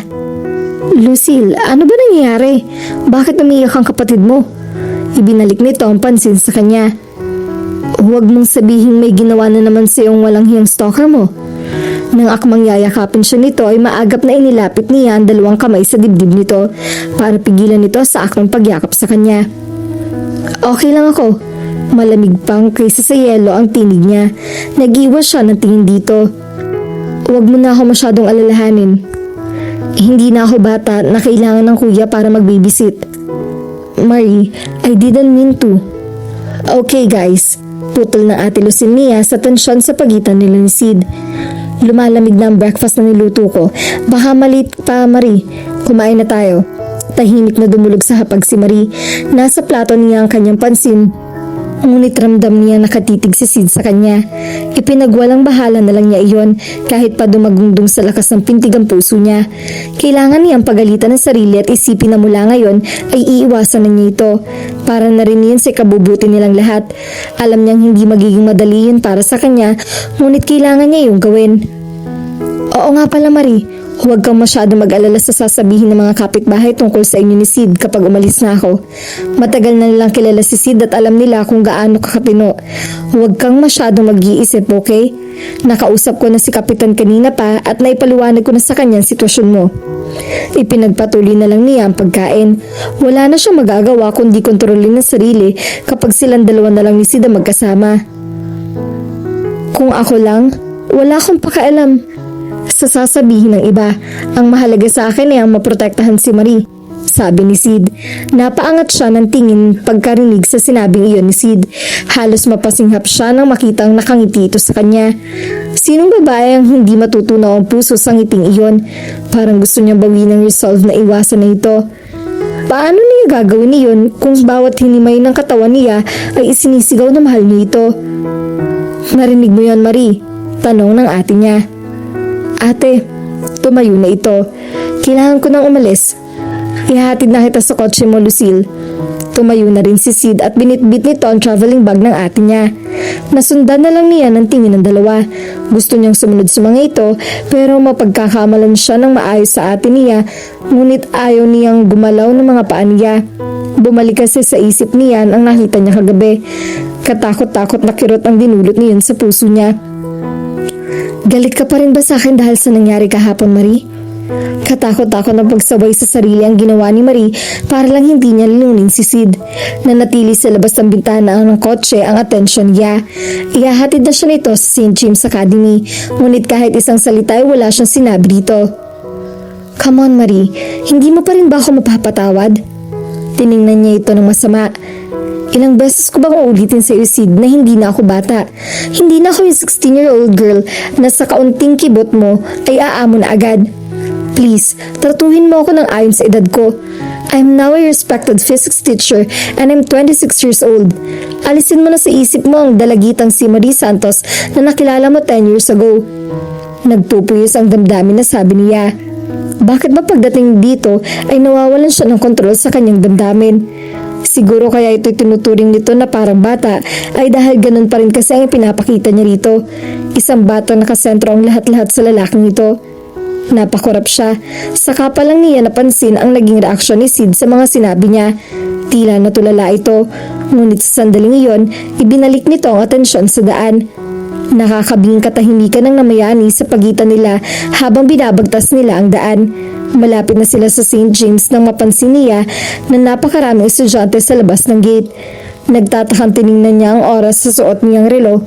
Lucille, ano ba nangyayari? Bakit umiyak ang kapatid mo? Ibinalik nito ang pansin sa kanya. Huwag mong sabihin may ginawa na naman sa iyong walang hiyang stalker mo. Nang akmang yayakapin siya nito ay maagap na inilapit niya ang dalawang kamay sa dibdib nito para pigilan nito sa akmang pagyakap sa kanya. Okay lang ako. Malamig pang kaysa sa yelo ang tinig niya. Nag-iwas siya ng tingin dito. Huwag mo na ako masyadong alalahanin. Hindi na ako bata na kailangan ng kuya para mag-babysit. Marie, I didn't mean to. Okay guys, putol ng ate Lucinia sa tensyon sa pagitan nila ni Sid. Lumalamig na ang breakfast na niluto ko. Baka malit pa, Marie. Kumain na tayo. Tahimik na dumulog sa hapag si Marie. Nasa plato niya ang kanyang pansin. Ngunit ramdam niya nakatitig si Sid sa kanya. Ipinagwalang bahala na lang niya iyon kahit pa dumagundong sa lakas ng pintig ang puso niya. Kailangan niyang pagalitan ng sarili at isipin na mula ngayon ay iiwasan na niya ito. Para na rin yun sa ikabubuti nilang lahat. Alam niyang hindi magiging madali yun para sa kanya, ngunit kailangan niya yung gawin. Oo nga pala Marie, huwag kang masyado mag-alala sa sasabihin ng mga kapitbahay tungkol sa inyo ni Sid kapag umalis na ako. Matagal na nilang kilala si Sid at alam nila kung gaano kakatino. Huwag kang masyado mag-iisip, okay? Nakausap ko na si Kapitan kanina pa at naipaliwanag ko na sa kanya ang sitwasyon mo. Ipinagpatuloy na lang niya ang pagkain. Wala na siyang magagawa kundi kontrolin ang sarili kapag silang dalawa na lang ni Sid ang magkasama. Kung ako lang, wala akong pakialam sa sasabihin ng iba. Ang mahalaga sa akin ay ang maprotektahan si Marie, sabi ni Sid. Napaangat siya ng tingin pagkarinig sa sinabing iyon ni Sid. Halos mapasinghap siya nang makitang nakangiti ito sa kanya. Sinong babae ang hindi matutunaw ang puso sa ngiting iyon? Parang gusto niyang bawiin ang resolve na iwasan na ito. Paano niya gagawin iyon kung bawat hinimay ng katawan niya ay isinisigaw na mahal niya ito? Narinig mo yon, Marie? Tanong ng ate niya. Ate, tumayo na ito. Kailangan ko nang umalis. Ihahatid na kita sa kotse mo, Lucille. Tumayo na rin si Sid at binitbit nito ang traveling bag ng ate niya. Nasundan na lang niya ng tingin ng dalawa. Gusto niyang sumunod sa mga ito pero mapagkakamalan siya ng maayos sa ate niya, ngunit ayaw niyang gumalaw ng mga paa niya. Bumalik kasi sa isip niya ang nakita niya kagabi. Katakot-takot na kirot ang dinulot niyon sa puso niya. Galit ka pa rin ba sa akin dahil sa nangyari kahapon, Marie? Katakot-takot na pagsaway sa sarili ang ginawa ni Marie para lang hindi niya linunin si Sid. Nanatili sa labas ng bintana ng kotse ang atensyon niya. Ihahatid na siya nito sa St. James Academy, ngunit kahit isang salita ay wala siyang sinabi dito. Come on, Marie, hindi mo pa rin ba ako mapapatawad? Tiningnan niya ito ng masama. Ilang beses ko bang uulitin sa iyo, Sid, na hindi na ako bata? Hindi na ako yung 16-year-old girl na sa kaunting kibot mo ay aamon na agad. Please, tratuhin mo ako ng ayon sa edad ko. I'm now a respected physics teacher and I'm 26 years old. Alisin mo na sa isip mo ang dalagitang si Marie Santos na nakilala mo 10 years ago. Nagpupuyos ang damdamin na sabi niya. Bakit ba pagdating dito ay nawawalan siya ng kontrol sa kanyang damdamin? Siguro kaya ito'y tinuturing nito na parang bata ay dahil ganun pa rin kasi ang pinapakita niya rito. Isang bata nakasentro ang lahat-lahat sa lalaking ito. Napakurap siya. Saka pa lang niya napansin ang naging reaksyon ni Sid sa mga sinabi niya. Tila natulala ito. Ngunit sa sandaling iyon, ibinalik nito ang atensyon sa daan. Nakakabing katahimikan ng namayani sa pagitan nila habang binabagtas nila ang daan. Malapit na sila sa St. James nang mapansin niya na napakaraming estudyante sa labas ng gate. Nagtatakang tiningnan niya ang oras sa suot niyang relo.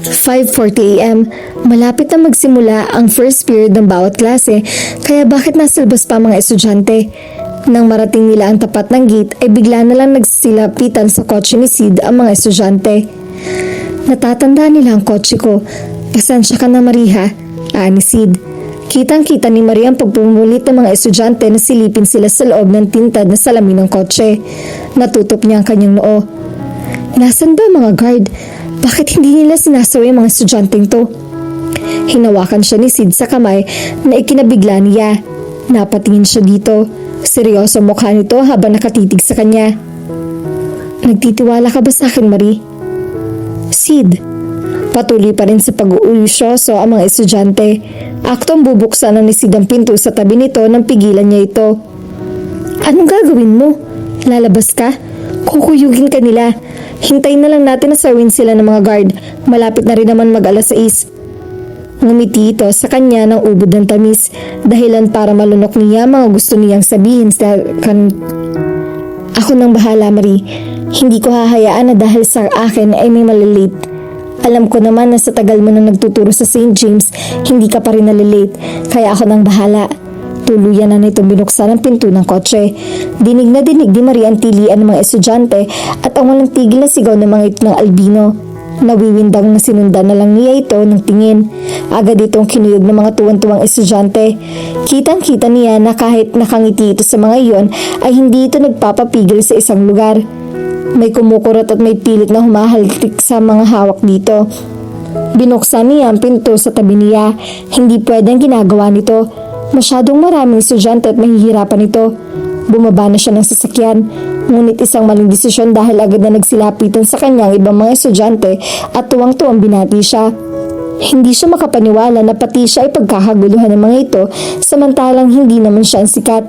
5:40 AM. Malapit na magsimula ang first period ng bawat klase, kaya bakit nasa labas pa mga estudyante? Nang marating nila ang tapat ng gate ay bigla na lang nagsisilapitan sa kotse ni Sid ang mga estudyante. Natatanda nila ang kotse ko. Pasensya ka na, Marie, ani Sid. Kitang-kita ni Marie ang pagpumulit ng mga estudyante na silipin sila sa loob ng tintad na salamin ng kotse. Natutop niya ang kanyang noo. Nasaan ba mga guard? Bakit hindi nila sinasaway ang mga estudyanteng to? Hinawakan siya ni Sid sa kamay na ikinabigla niya. Napatingin siya dito. Seryoso ang mukha nito habang nakatitig sa kanya. Nagtitiwala ka ba sa akin, Marie? Sid. Patuloy pa rin sa pag-uusyoso ang mga estudyante. Aktong bubuksan na ni Sid ang pinto sa tabi nito nang pigilan niya ito. Anong gagawin mo? Lalabas ka? Kukuyugin ka nila. Hintayin na lang natin na sawin sila ng mga guard. Malapit na rin naman mag-alas 6. Ngumiti ito sa kanya ng ubod ng tamis. Dahilan para malunok niya mga gusto niyang sabihin sa Ako nang bahala, Marie. Hindi ko hahayaan na dahil sa akin ay may malilate. Alam ko naman na sa tagal mo na nagtuturo sa St. James, hindi ka pa rin nalilate, kaya ako nang bahala. Tuluyan na nitong binuksan ang pinto ng kotse. Dinig na dinig di Marie ang tilian ng mga estudyante at ang walang tigil na sigaw ng mga ito ng albino. Nawiwindang na sinundan na lang niya ito ng tingin. Agad itong kinuyog ng mga tuwan-tuwang estudyante. Kitang-kita niya na kahit nakangiti ito sa mga iyon ay hindi ito nagpapapigil sa isang lugar. May kumukurot at may pilit na humahaltik sa mga hawak dito. Binuksan niya ang pinto sa tabi niya. Hindi pwedeng ginagawa nito. Masyadong maraming estudyante at mahihirapan ito. Bumaba na siya ng sasakyan. Ngunit isang maling desisyon dahil agad na nagsilapitan sa kanya ang ibang mga estudyante at tuwang-tuwang binati siya. Hindi siya makapaniwala na pati siya ay pagkakaguluhan ng mga ito samantalang hindi naman siya ang sikat.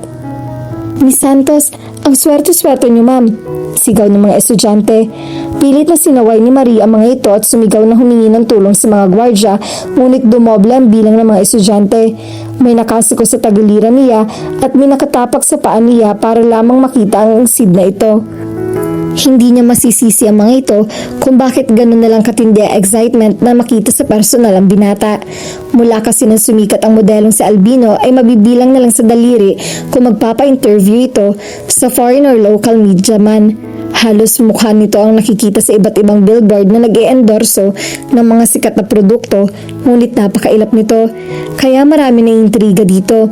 Miss Santos, ang swerte-swerte niyo ma'am, sigaw ng mga estudyante. Pilit na sinaway ni Marie ang mga ito at sumigaw na humingi ng tulong sa mga gwardya, ngunit dumoble ang bilang ng mga estudyante. May nakasiko sa tagiliran niya at may nakatapak sa paa niya para lamang makita ang seed na ito. Hindi niya masisisi ang mga ito kung bakit ganun na lang katindi ang excitement na makita sa personal ang binata. Mula kasi nang sumikat ang modelong si Albino ay mabibilang na lang sa daliri kung magpapa-interview ito sa foreign or local media man. Halos mukha nito ang nakikita sa iba't ibang billboard na nag-e-endorso ng mga sikat na produkto, ngunit napakailap nito. Kaya marami na intriga dito.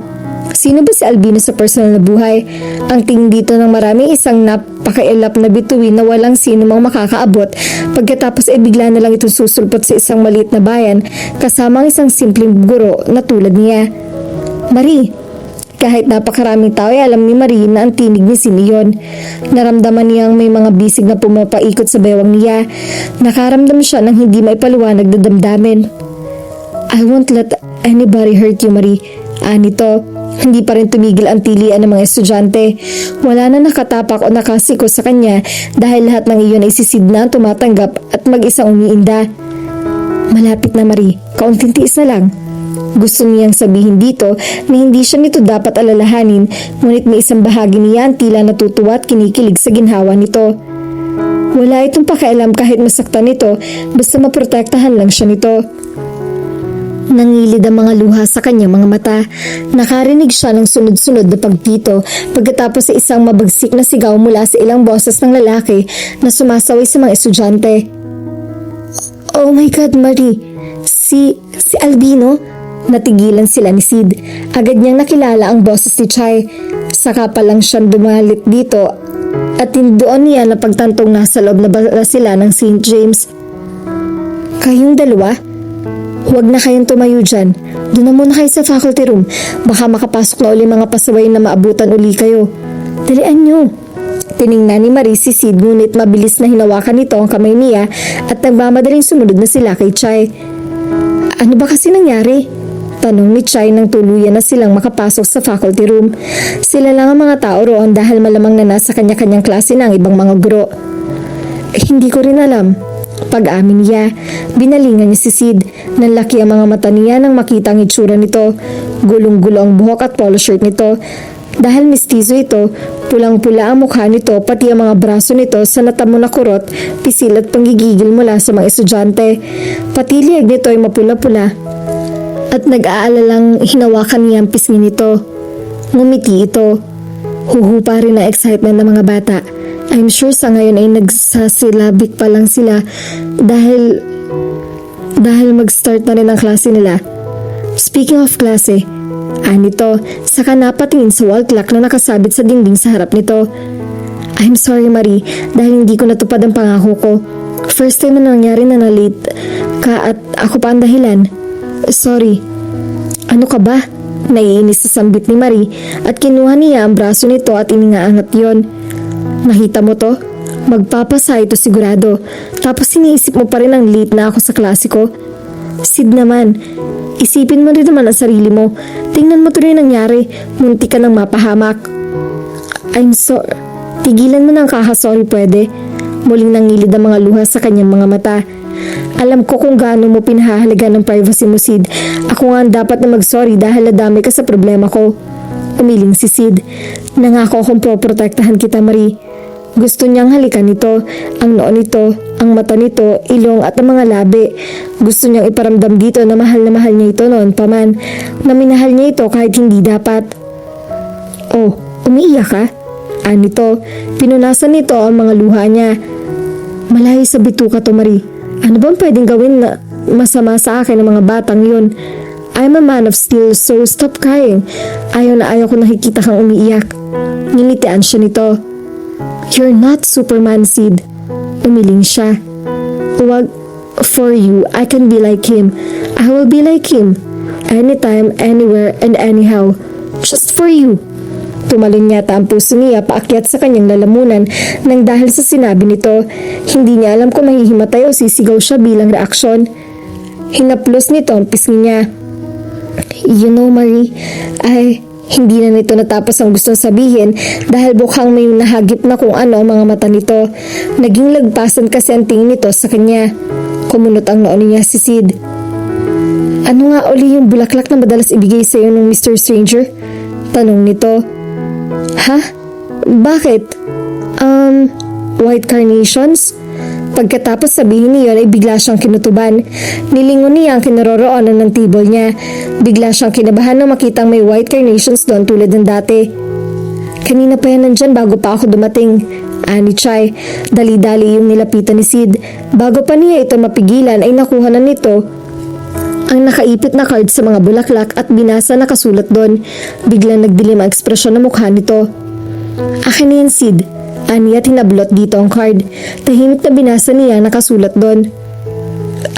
Sino ba si Albino sa personal na buhay? Ang tingin dito ng marami isang napakailap na bituin na walang sino mang makakaabot. Pagkatapos ay bigla na lang itong susulpot sa isang maliit na bayan kasama ang isang simpleng guro na tulad niya. Marie. Kahit napakaraming tao ay alam ni Marie na ang tinig ni Simeon. Naramdaman niyang may mga bisig na pumapaikot sa bewang niya. Nakaramdam siya ng hindi maipaliwanag na damdamin. I won't let anybody hurt you, Marie. Anito. Hindi pa rin tumigil ang tilian ng mga estudyante. Wala na nakatapak o nakasiko sa kanya dahil lahat ng iyon ay sisid na tumatanggap at mag-isang umiinda. Malapit na Marie, kaunting tiis na lang. Gusto niyang sabihin dito na hindi siya nito dapat alalahanin, ngunit may isang bahagi niya ang tila natutuwa at kinikilig sa ginhawa nito. Wala itong pakialam kahit masaktan nito, basta maprotektahan lang siya nito. Nangilid ang mga luha sa kanyang mga mata. Nakarinig siya ng sunod-sunod na pagpito pagkatapos sa isang mabagsik na sigaw mula sa ilang boses ng lalaki na sumasaway sa mga estudyante. Oh my God, Marie! Si Albino? Natigilan sila ni Sid. Agad niyang nakilala ang boses ni Chai. Saka pa lang siyang dumalit dito at doon niya na pagtantong nasa loob na ba sila ng St. James. Kayong dalawa? Huwag na kayong tumayo dyan. Doon na muna kayo sa faculty room. Baka makapasok na uli mga pasaway na maabutan uli kayo. Dalian nyo. Tiningnan ni Marie si Sid ngunit mabilis na hinawakan nito ang kamay niya at nagmamadaling sumunod na sila kay Chai. Ano ba kasi nangyari? Tanong ni Chai nang tuluyan na silang makapasok sa faculty room. Sila lang ang mga tao roon dahil malamang na nasa kanya-kanyang klase na ang ibang mga guro. Hindi ko rin alam. Pag-amin niya, binalingan niya si Sid. Nanlaki ang mga mata niya nang makita ang itsura nito. Gulong-gulo ang buhok at polo shirt nito. Dahil mistizo ito, pulang-pula ang mukha nito pati ang mga braso nito sa natamo na kurot, pisil at panggigigil mula sa mga estudyante. Pati liag nito ay mapula-pula at nag-aalalang hinawakan niya ang pisngi nito. Ngumiti ito. Huhupa rin ang excitement ng mga bata. I'm sure sa ngayon ay nagsasilabik pa lang sila dahil mag-start na rin ang klase nila. Speaking of klase, anito, saka napatingin sa wall clock na nakasabit sa dingding sa harap nito. I'm sorry Marie, dahil hindi ko natupad ang pangako ko. First time na nangyari na na-late ka at ako pa ang dahilan. Sorry. Ano ka ba? Naiinis sa sambit ni Marie at kinuha niya ang braso nito at iningaangat yon. Nakita mo to? Magpapasa ito sigurado. Tapos iniisip mo pa rin ang late na ako sa klase ko. Sid naman, isipin mo rin naman ang sarili mo. Tingnan mo to rin nangyari. Munti ka nang mapahamak. I'm sorry. Tigilan mo ng sorry pwede. Muling nangilid ang mga luha sa kanyang mga mata. Alam ko kung gaano mo pinahahalaga ng privacy mo, Sid. Ako nga ang dapat na mag-sorry dahil nadami ka sa problema ko. Umiling si Sid. Nangako akong poprotektahan kita, Marie. Gusto niyang halikan nito, ang noo nito, ang mata nito, ilong at ang mga labi. Gusto niyang iparamdam dito na mahal niya ito noon pa man, na minahal niya ito kahit hindi dapat. Oh, umiiyak ka? Anito, pinunasan nito ang mga luha niya. Malayo sa bituka to, Marie. Ano bang pwedeng gawin na masama sa akin ng mga batang yun? I'm a man of steel, so stop crying. Ayaw na ayaw ko nakikita kang umiiyak. Ngingitian siya nito. You're not Superman, Sid. Umiling siya. Wag, for you, I can be like him. I will be like him. Anytime, anywhere, and anyhow. Just for you. Tumalon yata ang puso niya paakyat sa kanyang lalamunan nang dahil sa sinabi nito. Hindi niya alam kung mahihimatay o sisigaw siya bilang reaksyon. Hinaplos nito ang pisngi niya. You know, Marie, hindi na nito natapos ang gustong sabihin dahil bukhang may nahagip na kung ano ang mga mata nito. Naging lagpasan kasi ang tingin nito sa kanya. Kumunot ang noo niya si Sid. Ano nga uli yung bulaklak na madalas ibigay sa iyo ng Mr. Stranger? Tanong nito. Ha? Bakit? White carnations? Pagkatapos sabihin niyon ay bigla siyang kinutuban. Nilingon niya ang kinaroroonan ng table niya. Bigla siyang kinabahan nang makitang may white carnations doon tulad ng dati. Kanina pa yan nandyan bago pa ako dumating. Ani Chai, dali-dali yung nilapitan ni Sid. Bago pa niya ito mapigilan ay nakuha na nito ang nakaipit na card sa mga bulaklak at binasa na kasulat doon. Biglang nagdilim ang ekspresyon ng mukha nito. Akin na yan, Sid. Ani at hinablot dito ang card. Tahimik na binasa niya nakasulat doon.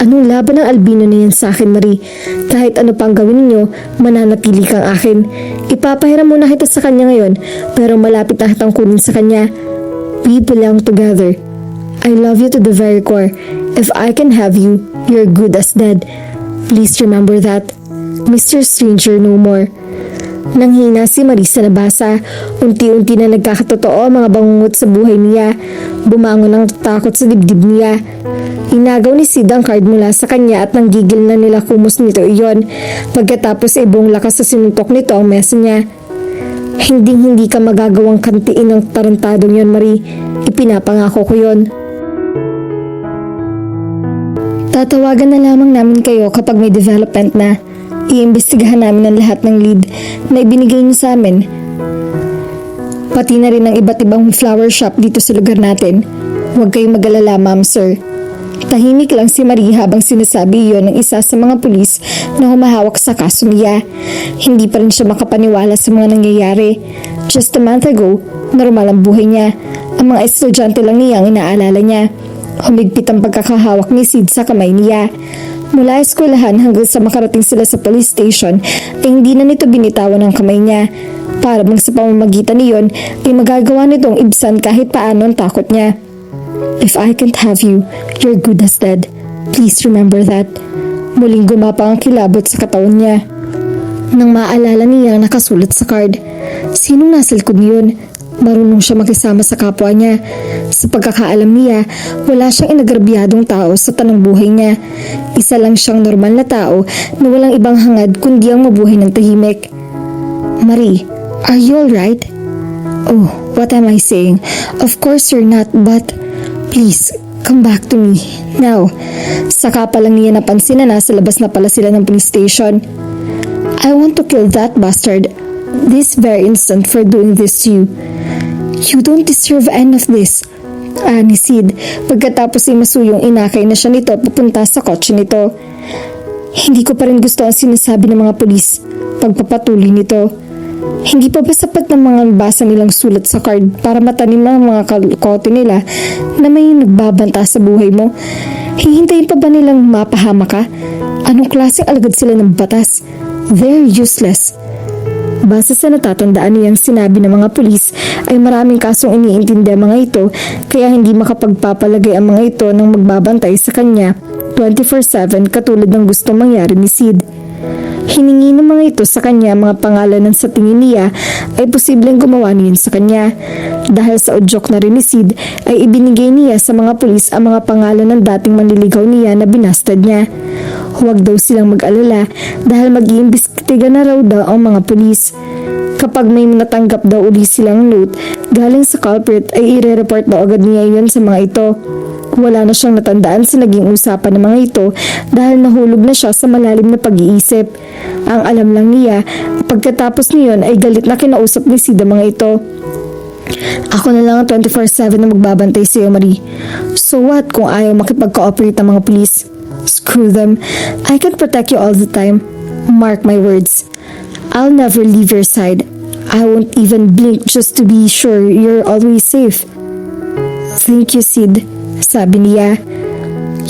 Anong laban ng albino na yan sa akin, Marie? Kahit ano pang gawin ninyo, mananatili kang akin. Ipapahiram muna kita sa kanya ngayon, pero malapit na kitang kunin sa kanya. We belong together. I love you to the very core. If I can have you, you're good as dead. Please remember that. Mr. Stranger no more. Nanghina si Marie sa nabasa. Unti-unti na nagkakatotoo ang mga bangungot sa buhay niya. Bumangon ang takot sa dibdib niya. Inagaw ni Sid ang card mula sa kanya at nanggigil na nila kumos nito iyon. Pagkatapos ay buong lakas sa sinuntok nito ang mesa niya. Hindi ka magagawang kantiin ng tarantadong yon, Marie. Ipinapangako ko yon. Tatawagan na lamang namin kayo kapag may development na. Iimbestigahan namin ang lahat ng lead na ibinigay niyo sa amin. Pati na rin ang iba't ibang flower shop dito sa lugar natin. Huwag kayong mag-alala, ma'am, sir. Tahimik lang si Marie habang sinasabi iyon ng isa sa mga pulis na humahawak sa kaso niya. Hindi pa rin siya makapaniwala sa mga nangyayari. Just a month ago, normal ang buhay niya. Ang mga estudyante lang niya ang inaalala niya. Humigpit ang pagkakahawak ni Sid sa kamay niya. Mula eskwelahan hanggang sa makarating sila sa police station ay hindi na nito binitawan ang kamay niya. Para bang sa pamamagitan niyon ay magagawa nitong ibsan kahit paano ang takot niya. If I can't have you, you're good as dead. Please remember that. Muling gumapang ang kilabot sa katawan niya. Nang maalala niya ang nakasulat sa card. Sinong nasa likod niyon? Marunong siya makisama sa kapwa niya. Sa pagkakaalam niya, wala siyang inagrabyadong tao sa tanang buhay niya. Isa lang siyang normal na tao na walang ibang hangad kundi ang mabuhay ng tahimik. Marie, are you alright? Oh, what am I saying? Of course you're not, but please, come back to me. Now. Saka pa lang niya napansin na nasa labas na pala sila ng police station. I want to kill that bastard this very instant for doing this to you. You don't deserve any of this. Ni Sid, pagkatapos ay masuyong inakay na siya nito papunta sa kotse nito. Hindi ko pa rin gusto ang sinasabi ng mga pulis. Pagpapatuloy nito. Hindi pa ba sapat ng mga basa nilang sulat sa card para matanim ang mga kalkote nila na may nagbabanta sa buhay mo? Hihintayin pa ba nilang mapahama ka? Anong klaseng alagad sila ng batas? They're useless. Base sa natatandaan niyang sinabi ng mga pulis ay maraming kasong iniintindi ang mga ito kaya hindi makapagpapalagay ang mga ito ng magbabantay sa kanya 24/7 katulad ng gustong mangyari ni Sid. Hiningi ng mga ito sa kanya mga pangalan ng sa tingin niya ay posibleng gumawa niyon sa kanya. Dahil sa udyok na rin ni Sid ay ibinigay niya sa mga pulis ang mga pangalan ng dating manliligaw niya na binastad niya. Huwag daw silang mag-alala dahil mag-iimbestiga na raw daw ang mga pulis. Kapag may natanggap daw uli silang note galing sa culprit ay i-report daw agad niya iyon sa mga ito. Wala na siyang natandaan sa naging usapan ng mga ito dahil nahulog na siya sa malalim na pag-iisip. Ang alam lang niya, pagkatapos niyon ay galit na kinausap ni Sid ang mga ito. Ako na lang ang 24/7 na magbabantay sa'yo, Marie. So what kung ayaw makipag-cooperate ang mga pulis? Screw them. I can protect you all the time. Mark my words. I'll never leave your side. I won't even blink just to be sure you're always safe. Thank you, Sid. Sabi niya.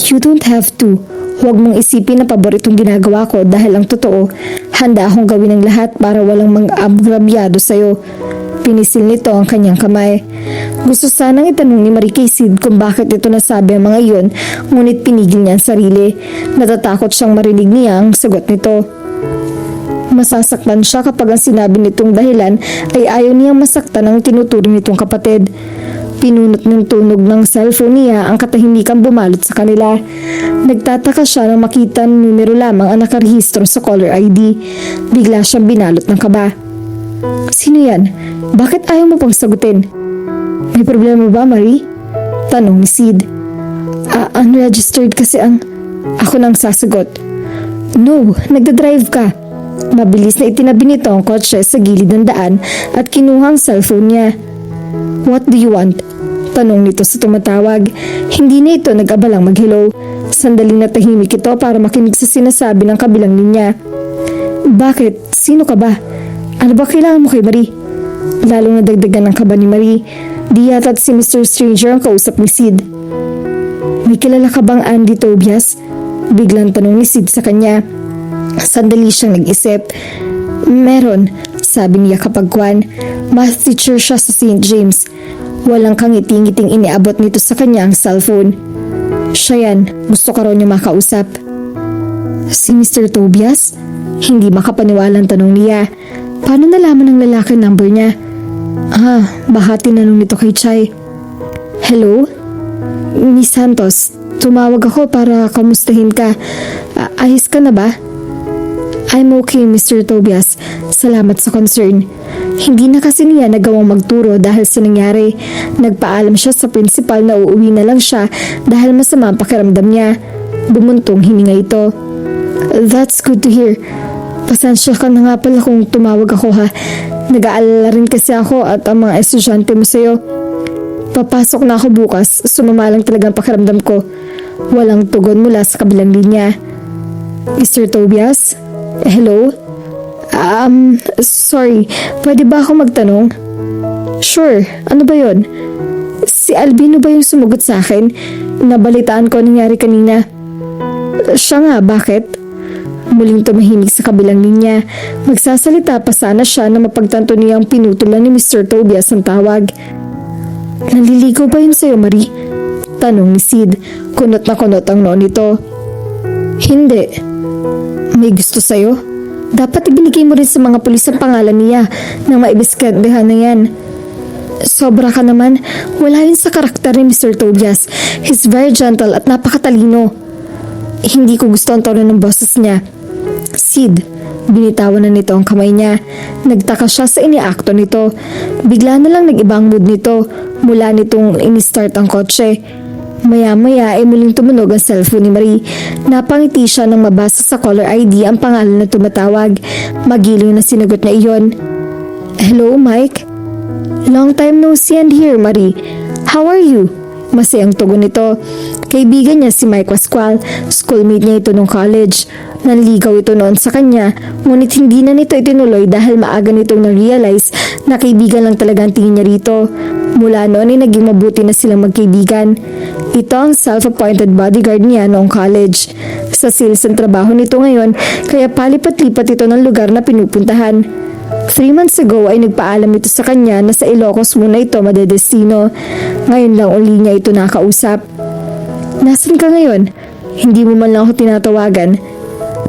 You don't have to. Huwag mong isipin na paboritong ginagawa ko dahil ang totoo, handa akong gawin ang lahat para walang mang-agrabyado sa'yo. Pinisil nito ang kanyang kamay. Gusto sanang itanong ni Marie kay Sid kung bakit ito nasabi ang mga iyon, ngunit pinigil niya ang sarili. Natatakot siyang marinig niya ang sagot nito. Masasaktan siya kapag ang sinabi nitong dahilan ay ayaw niyang masaktan ang tinuturing nitong kapatid. Pinunot ng tunog ng cellphone niya ang katahimikan bumalot sa kanila. Nagtataka siya nang makita ng numero lamang ang nakarehistro sa caller ID. Bigla siyang binalot ng kaba. Sino yan? Bakit ayaw mo pang sagutin? May problema ba, Marie? Tanong ni Sid. Unregistered kasi ang... Ako nang sasagot. No, nagdadrive ka. Mabilis na itinabi nito ang kotse sa gilid ng daan at kinuha ang cellphone niya. What do you want? Tanong nito sa tumatawag. Hindi na ito nag-abalang mag-hello. Sandaling natahimik ito para makinig sa sinasabi ng kabilang linya. Bakit? Sino ka ba? Ano ba kailangan mo kay Marie? Lalong nadagdagan ng kaba ni Marie. Di yata't si Mr. Stranger ang kausap ni Sid. May kilala ka bang Andy Tobias? Biglang tanong ni Sid sa kanya. Sandali siyang nag-isip. Meron, sabi niya kapag kwan. Math teacher siya sa St. James. Walang kangiti-ngiting iniabot nito sa kanya ang cellphone. Siya yan, gusto ka raw niya makausap. Si Mr. Tobias? Hindi makapaniwalang tanong niya. Paano nalaman ng lalaki number niya? Baka tinanong nito kay Chai. Hello? Miss Santos, tumawag ako para kamustahin ka. Ayos ka na ba? I'm okay, Mr. Tobias. Salamat sa concern. Hindi na kasi niya nagawang magturo dahil sa nangyari. Nagpaalam siya sa principal na uuwi na lang siya dahil masama ang pakiramdam niya. Bumuntong hininga ito. That's good to hear. Pasensya ka na nga pala kung tumawag ako ha. Nag-aalala rin kasi ako at ang mga estudyante mo sa'yo. Papasok na ako bukas, sumama lang talagang pakiramdam ko. Walang tugon mula sa kabilang linya. Mr. Tobias? Hello? Sorry, pwede ba ako magtanong? Sure, ano ba yon? Si Albino ba yung sumagot sa akin? Nabalitaan ko nangyari kanina. Siya nga, bakit? Muling tumahimik sa kabilang linya. Magsasalita pa sana siya na mapagtanto niyang pinutulan ni Mr. Tobias ang tawag. Naliligaw ba yun sa'yo, Marie? Tanong ni Sid. Kunot na kunot ang noon nito. Hindi. May gusto sa'yo? Dapat ibinigay mo rin sa mga pulis ang pangalan niya nang maibiskandehan na yan. Sobra ka naman. Wala yun sa karakter ni Mr. Tobias. He's very gentle at napakatalino. Hindi ko gusto ang tono ng boses niya. Sid, binitawan na nito ang kamay niya. Nagtaka siya sa iniakto nito. Bigla na lang nag-iba ang mood nito mula nitong ini-start ang kotse. Maya-maya ay muling tumunog ang cellphone ni Marie. Napangiti siya nang mabasa sa caller ID ang pangalan na tumatawag. Magiling na sinagot na iyon. Hello, Mike? Long time no see and hear, Marie. How are you? Masayang tugon nito. Kaibigan niya si Mike Pascual. Schoolmate niya ito nung college. Nanligaw ito noon sa kanya, ngunit hindi na nito itinuloy dahil maaga nitong na-realize na kaibigan lang talaga ang tingin niya rito. Mula noon ay naging mabuti na silang magkaibigan. Ito ang self-appointed bodyguard niya noong college. Sa sales ang trabaho nito ngayon, kaya palipat-lipat ito ng lugar na pinupuntahan. 3 months ago ay nagpaalam ito sa kanya na sa Ilocos muna ito madedestino. Ngayon lang uli niya ito nakausap. Nasaan ka ngayon? Hindi mo man lang ako tinatawagan.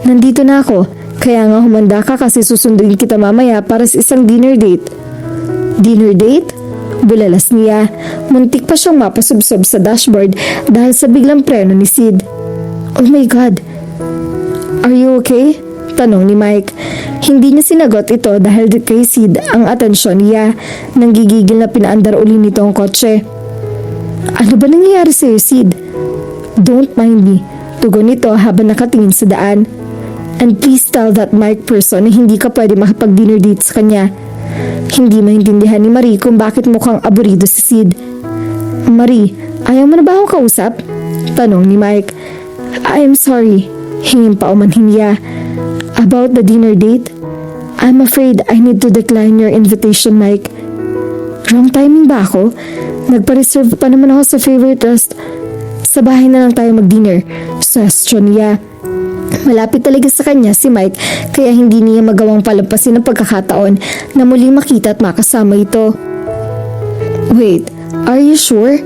Nandito na ako, kaya nga humanda ka kasi susunduin kita mamaya para sa isang dinner date. Dinner date? Bulalas niya. Muntik pa siyang mapasubsob sa dashboard dahil sa biglang preno ni Sid. Oh my God! Are you okay? Tanong ni Mike. Hindi niya sinagot ito dahil kay Sid ang atensyon niya. Nanggigigil na pinaandar uli nito ang kotse. Ano ba nangyayari sa'yo, Sid? Don't mind me. Tugon nito habang nakatingin sa daan. And please tell that Mike person na hindi ka pwede makipag-dinner date sa kanya. Hindi maintindihan ni Marie kung bakit mukhang aburido si Sid. Marie, ayaw mo na ba akong kausap? Tanong ni Mike. I'm sorry, hingin pa umanhin niya. About the dinner date? I'm afraid I need to decline your invitation, Mike. Wrong timing ba ako? Nagpa-reserve pa naman ako sa favorite rest. Sa bahay na lang tayo mag-dinner. Suggestion niya. Malapit talaga sa kanya si Mike kaya hindi niya magawang palampasin ang pagkakataon na muling makita at makasama ito. Wait, are you sure?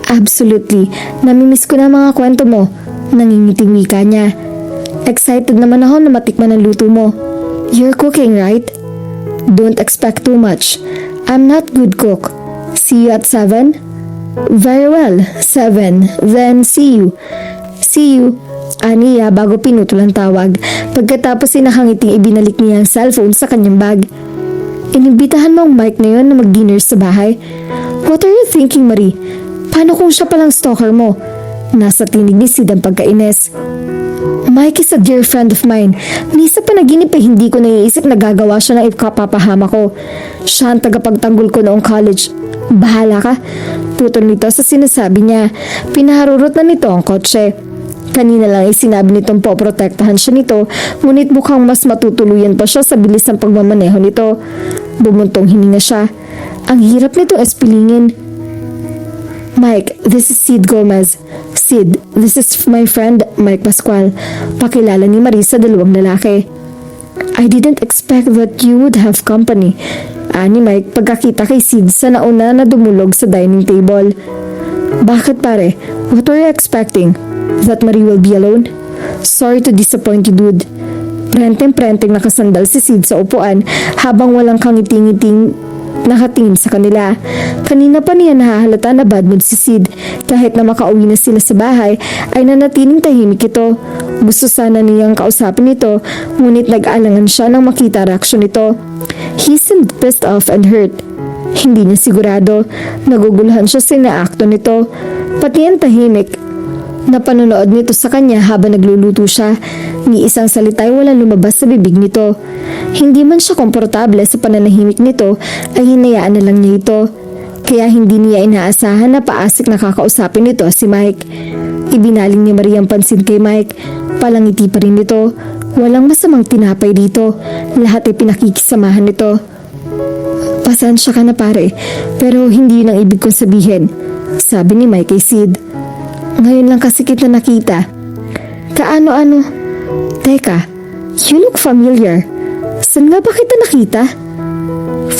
Absolutely. Namimiss ko na mga kwento mo. Nangingiting wika niya. Excited naman ako na matikman ang luto mo. You're cooking, right? Don't expect too much. I'm not good cook. See you at 7? Very well, 7. Then see you. See you. Aniya bago pinutol ang tawag. Pagkatapos nakakangiting ibinalik niya ang cellphone sa kanyang bag. Inibitahan mo ang Mike na yun na mag-dinner sa bahay? What are you thinking, Marie? Paano kung siya palang stalker mo? Nasa tinig ni Sid ang pagkainis. Mike is a dear friend of mine. Ni sa panaginip ay hindi ko naiisip na gagawa siya ng ikapapahama ko. Siya ang tagapagtanggol ko noong college. Bahala ka. Putol nito sa sinasabi niya. Pinaharurot na nito ang kotse. Kanina lang ay sinabi nitong poprotektahan siya nito, ngunit mukhang mas matutuluyan pa siya sa bilis ng pagmamaneho nito. Bumuntong hininga siya. Ang hirap nitong espilingin. Mike, this is Sid Gomez. Sid, this is my friend, Mike Pascual. Pakilala ni Marie sa dalawang lalaki. I didn't expect that you would have company. Ani Mike pagkakita kay Sid sa nauna na dumulog sa dining table. Bakit pare? What were you expecting? That Marie will be alone? Sorry to disappoint you, dude. Prenteng-prenteng nakasandal si Sid sa upuan habang walang kangiting-ngiting nakatingin sa kanila. Kanina pa niya nahahalata na bad mood si Sid. Kahit na makauwi na sila sa bahay, ay nanatiling tahimik ito. Gusto sana niyang kausapin ito, ngunit nag-alangan siya nang makita reaksyon nito. He seemed pissed off and hurt. Hindi niya sigurado. Naguguluhan siya sa inaakto nito. Pati ang tahimik na panonood nito sa kanya habang nagluluto siya. Ni isang salita ay walang lumabas sa bibig nito. Hindi man siya komportable sa pananahimik nito ay hinayaan na lang niya ito. Kaya hindi niya inaasahan na paasik na kakausapin nito si Mike. Ibinaling ni Maria ang pansin kay Mike. Palangiti pa rin nito. Walang masamang tinapay dito. Lahat ay pinakikisamahan nito. Pasensya ka na pare, pero hindi yun ang ibig kong sabihin, sabi ni Mike kay Sid. Ngayon lang kasi kita nakita. Kaano-ano? Teka, you look familiar. Saan nga ba kita nakita?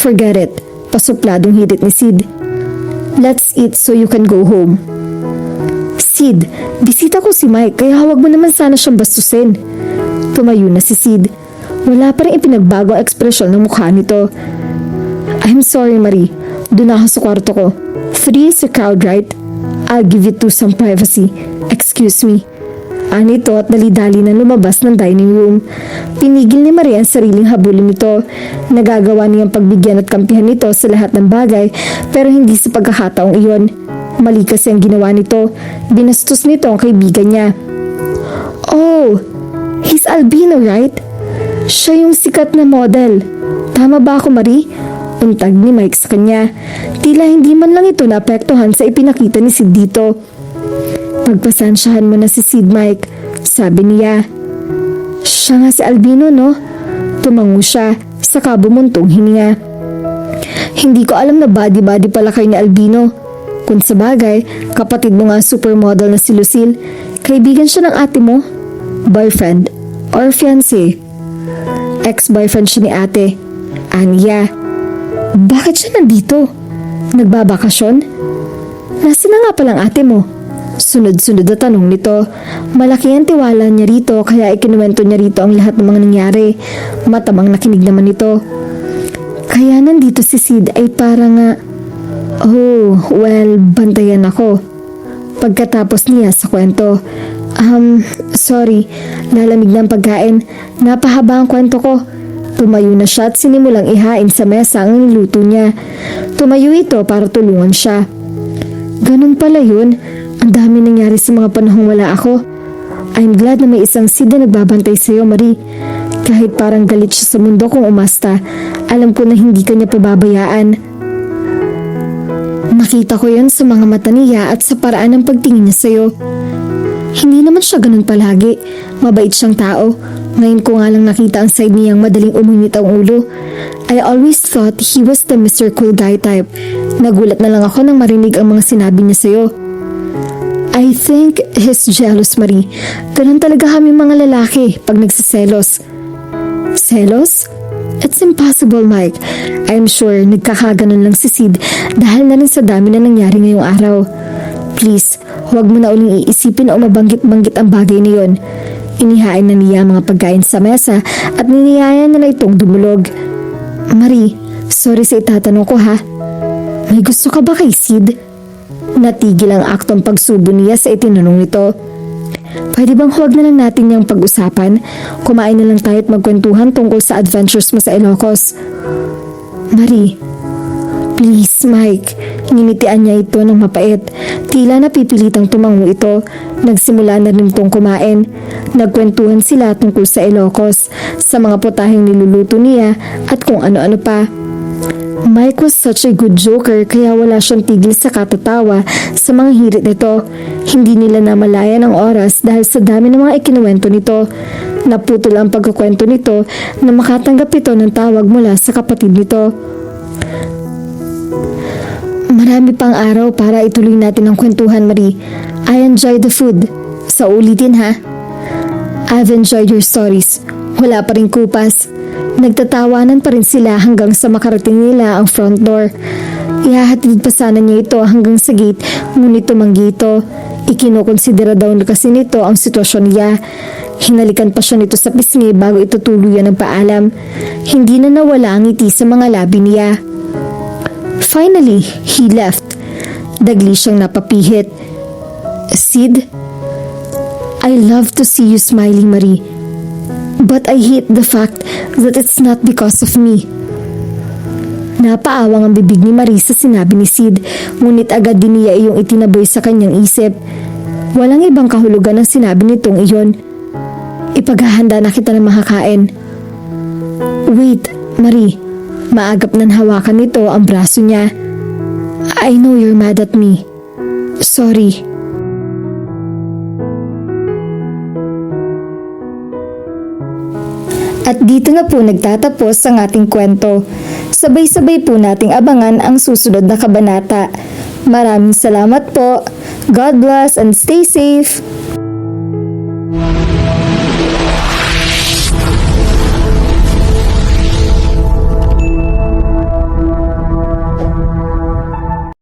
Forget it. Pasupladong hirit ni Sid. Let's eat so you can go home. Sid, bisita ko si Mike kaya huwag mo naman sana siyang bastusin. Tumayo na si Sid. Wala pa rin ipinagbago ang ekspresyon ng mukha nito. I'm sorry, Marie. Doon ako sa kwarto ko. 3 is a crowd, right? I'll give you 2 some privacy. Excuse me. Anito at dali-dali na lumabas ng dining room. Pinigil ni Maria ang sariling habulin nito. Nagagawa niyang pagbigyan at kampihan nito sa lahat ng bagay pero hindi sa pagkakataong iyon. Mali kasi ang ginawa nito. Binastos nito ang kaibigan niya. Oh, he's albino, right? Siya yung sikat na model. Tama ba ako, Marie? Untag ni Mike sa kanya. Tila hindi man lang ito naapektuhan sa ipinakita ni Sid dito. Pagpasensyahan mo na si Sid, Mike, sabi niya. Siya nga si albino, no? Tumango siya, saka bumuntong hininga. Hindi ko alam na body-body pala kayo ni albino. Kung sa bagay, kapatid mo nga supermodel na si Lucille. Kaibigan siya ng ate mo? Boyfriend or fiancé? Ex-boyfriend siya ni ate. Aniya. Bakit siya nandito? Nagbabakasyon? Nasaan na nga palang ate mo? Sunod-sunod na tanong nito. Malaki ang tiwala niya rito kaya ikinuwento niya rito ang lahat ng mga nangyari. Matamang nakinig naman ito. Kaya nandito si Sid ay parang oh, well, bantayan ako. Pagkatapos niya sa kwento. Sorry, lalamig ng pagkain. Napahaba ang kwento ko. Tumayo na siya at sinimulang ihain sa mesa ang niluto niya. Tumayo ito para tulungan siya. Ganun pala yun. Ang dami nangyari sa mga panahong wala ako. I'm glad na may isang Sid na nagbabantay sa'yo, Marie. Kahit parang galit siya sa mundo kung umasta, Alam ko na hindi ka niya pababayaan. Nakita ko yan sa mga mata niya at sa paraan ng pagtingin niya sa'yo. Hindi naman siya ganun palagi. Mabait siyang tao. Ngayon ko nga lang nakita ang side niyang madaling umunit ang ulo. I always thought he was the Mr. Cool Guy type. Nagulat na lang ako nang marinig ang mga sinabi niya sa'yo. I think he's jealous, Marie. Ganun talaga kami mga lalaki pag nagsiselos. Selos? It's impossible, Mike. I'm sure nagkakaganon lang si Sid dahil na rin sa dami na nangyari ngayong araw. Please, huwag mo na uling iisipin o mabanggit-banggit ang bagay na yun. Inihain na niya ang mga pagkain sa mesa at niniyayan na itong dumulog. Marie, sorry sa itatanong ko ha. May gusto ka ba kay Sid? Natigil ang aktong pagsubo niya sa itinanong nito. Pwede bang huwag na lang natin niyang pag-usapan? Kumain na lang tayo at magkwentuhan tungkol sa adventures mo sa Ilocos. Marie, please Mike. Nginitian niya ito ng mapait. Tila napipilitang tumango ito. Nagsimula na rin itong kumain. Nagkwentuhan sila tungkol sa Ilocos, sa mga putaheng niluluto niya at kung ano-ano pa. Mike was such a good joker kaya wala siyang tigil sa katatawa sa mga hirit nito. Hindi nila namalayan ang oras dahil sa dami ng mga ikinuwento nito. Naputol ang pagkukwento nito na makatanggap ito ng tawag mula sa kapatid nito. Marami pang araw para ituloy natin ang kwentuhan, Marie. I enjoy the food. Sa ulitin ha. I've enjoyed your stories. Wala pa rin kupas. Nagtatawanan pa rin sila hanggang sa makarating nila ang front door. Ihahatid pa sana niya ito hanggang sa gate, ngunit tumanggi ito. Ikinukonsidera daw kasi nito ang sitwasyon niya. Hinalikan pa siya nito sa pisngi bago ito tuluyan ng paalam. Hindi na nawala ang ngiti sa mga labi niya. Finally, he left. Dagli siyang napapihit. Sid, I love to see you smiling, Marie. But I hate the fact that it's not because of me. Napaawang ang bibig ni Marie sa sinabi ni Sid, ngunit agad din niya iyong itinaboy sa kanyang isip. Walang ibang kahulugan ang sinabi nitong iyon. Ipaghahanda na kita ng makakain. Wait, Marie. Maagap nang hawakan nito ang braso niya. I know you're mad at me. Sorry. At dito na po nagtatapos ang ating kwento. Sabay-sabay po nating abangan ang susunod na kabanata. Maraming salamat po. God bless and stay safe.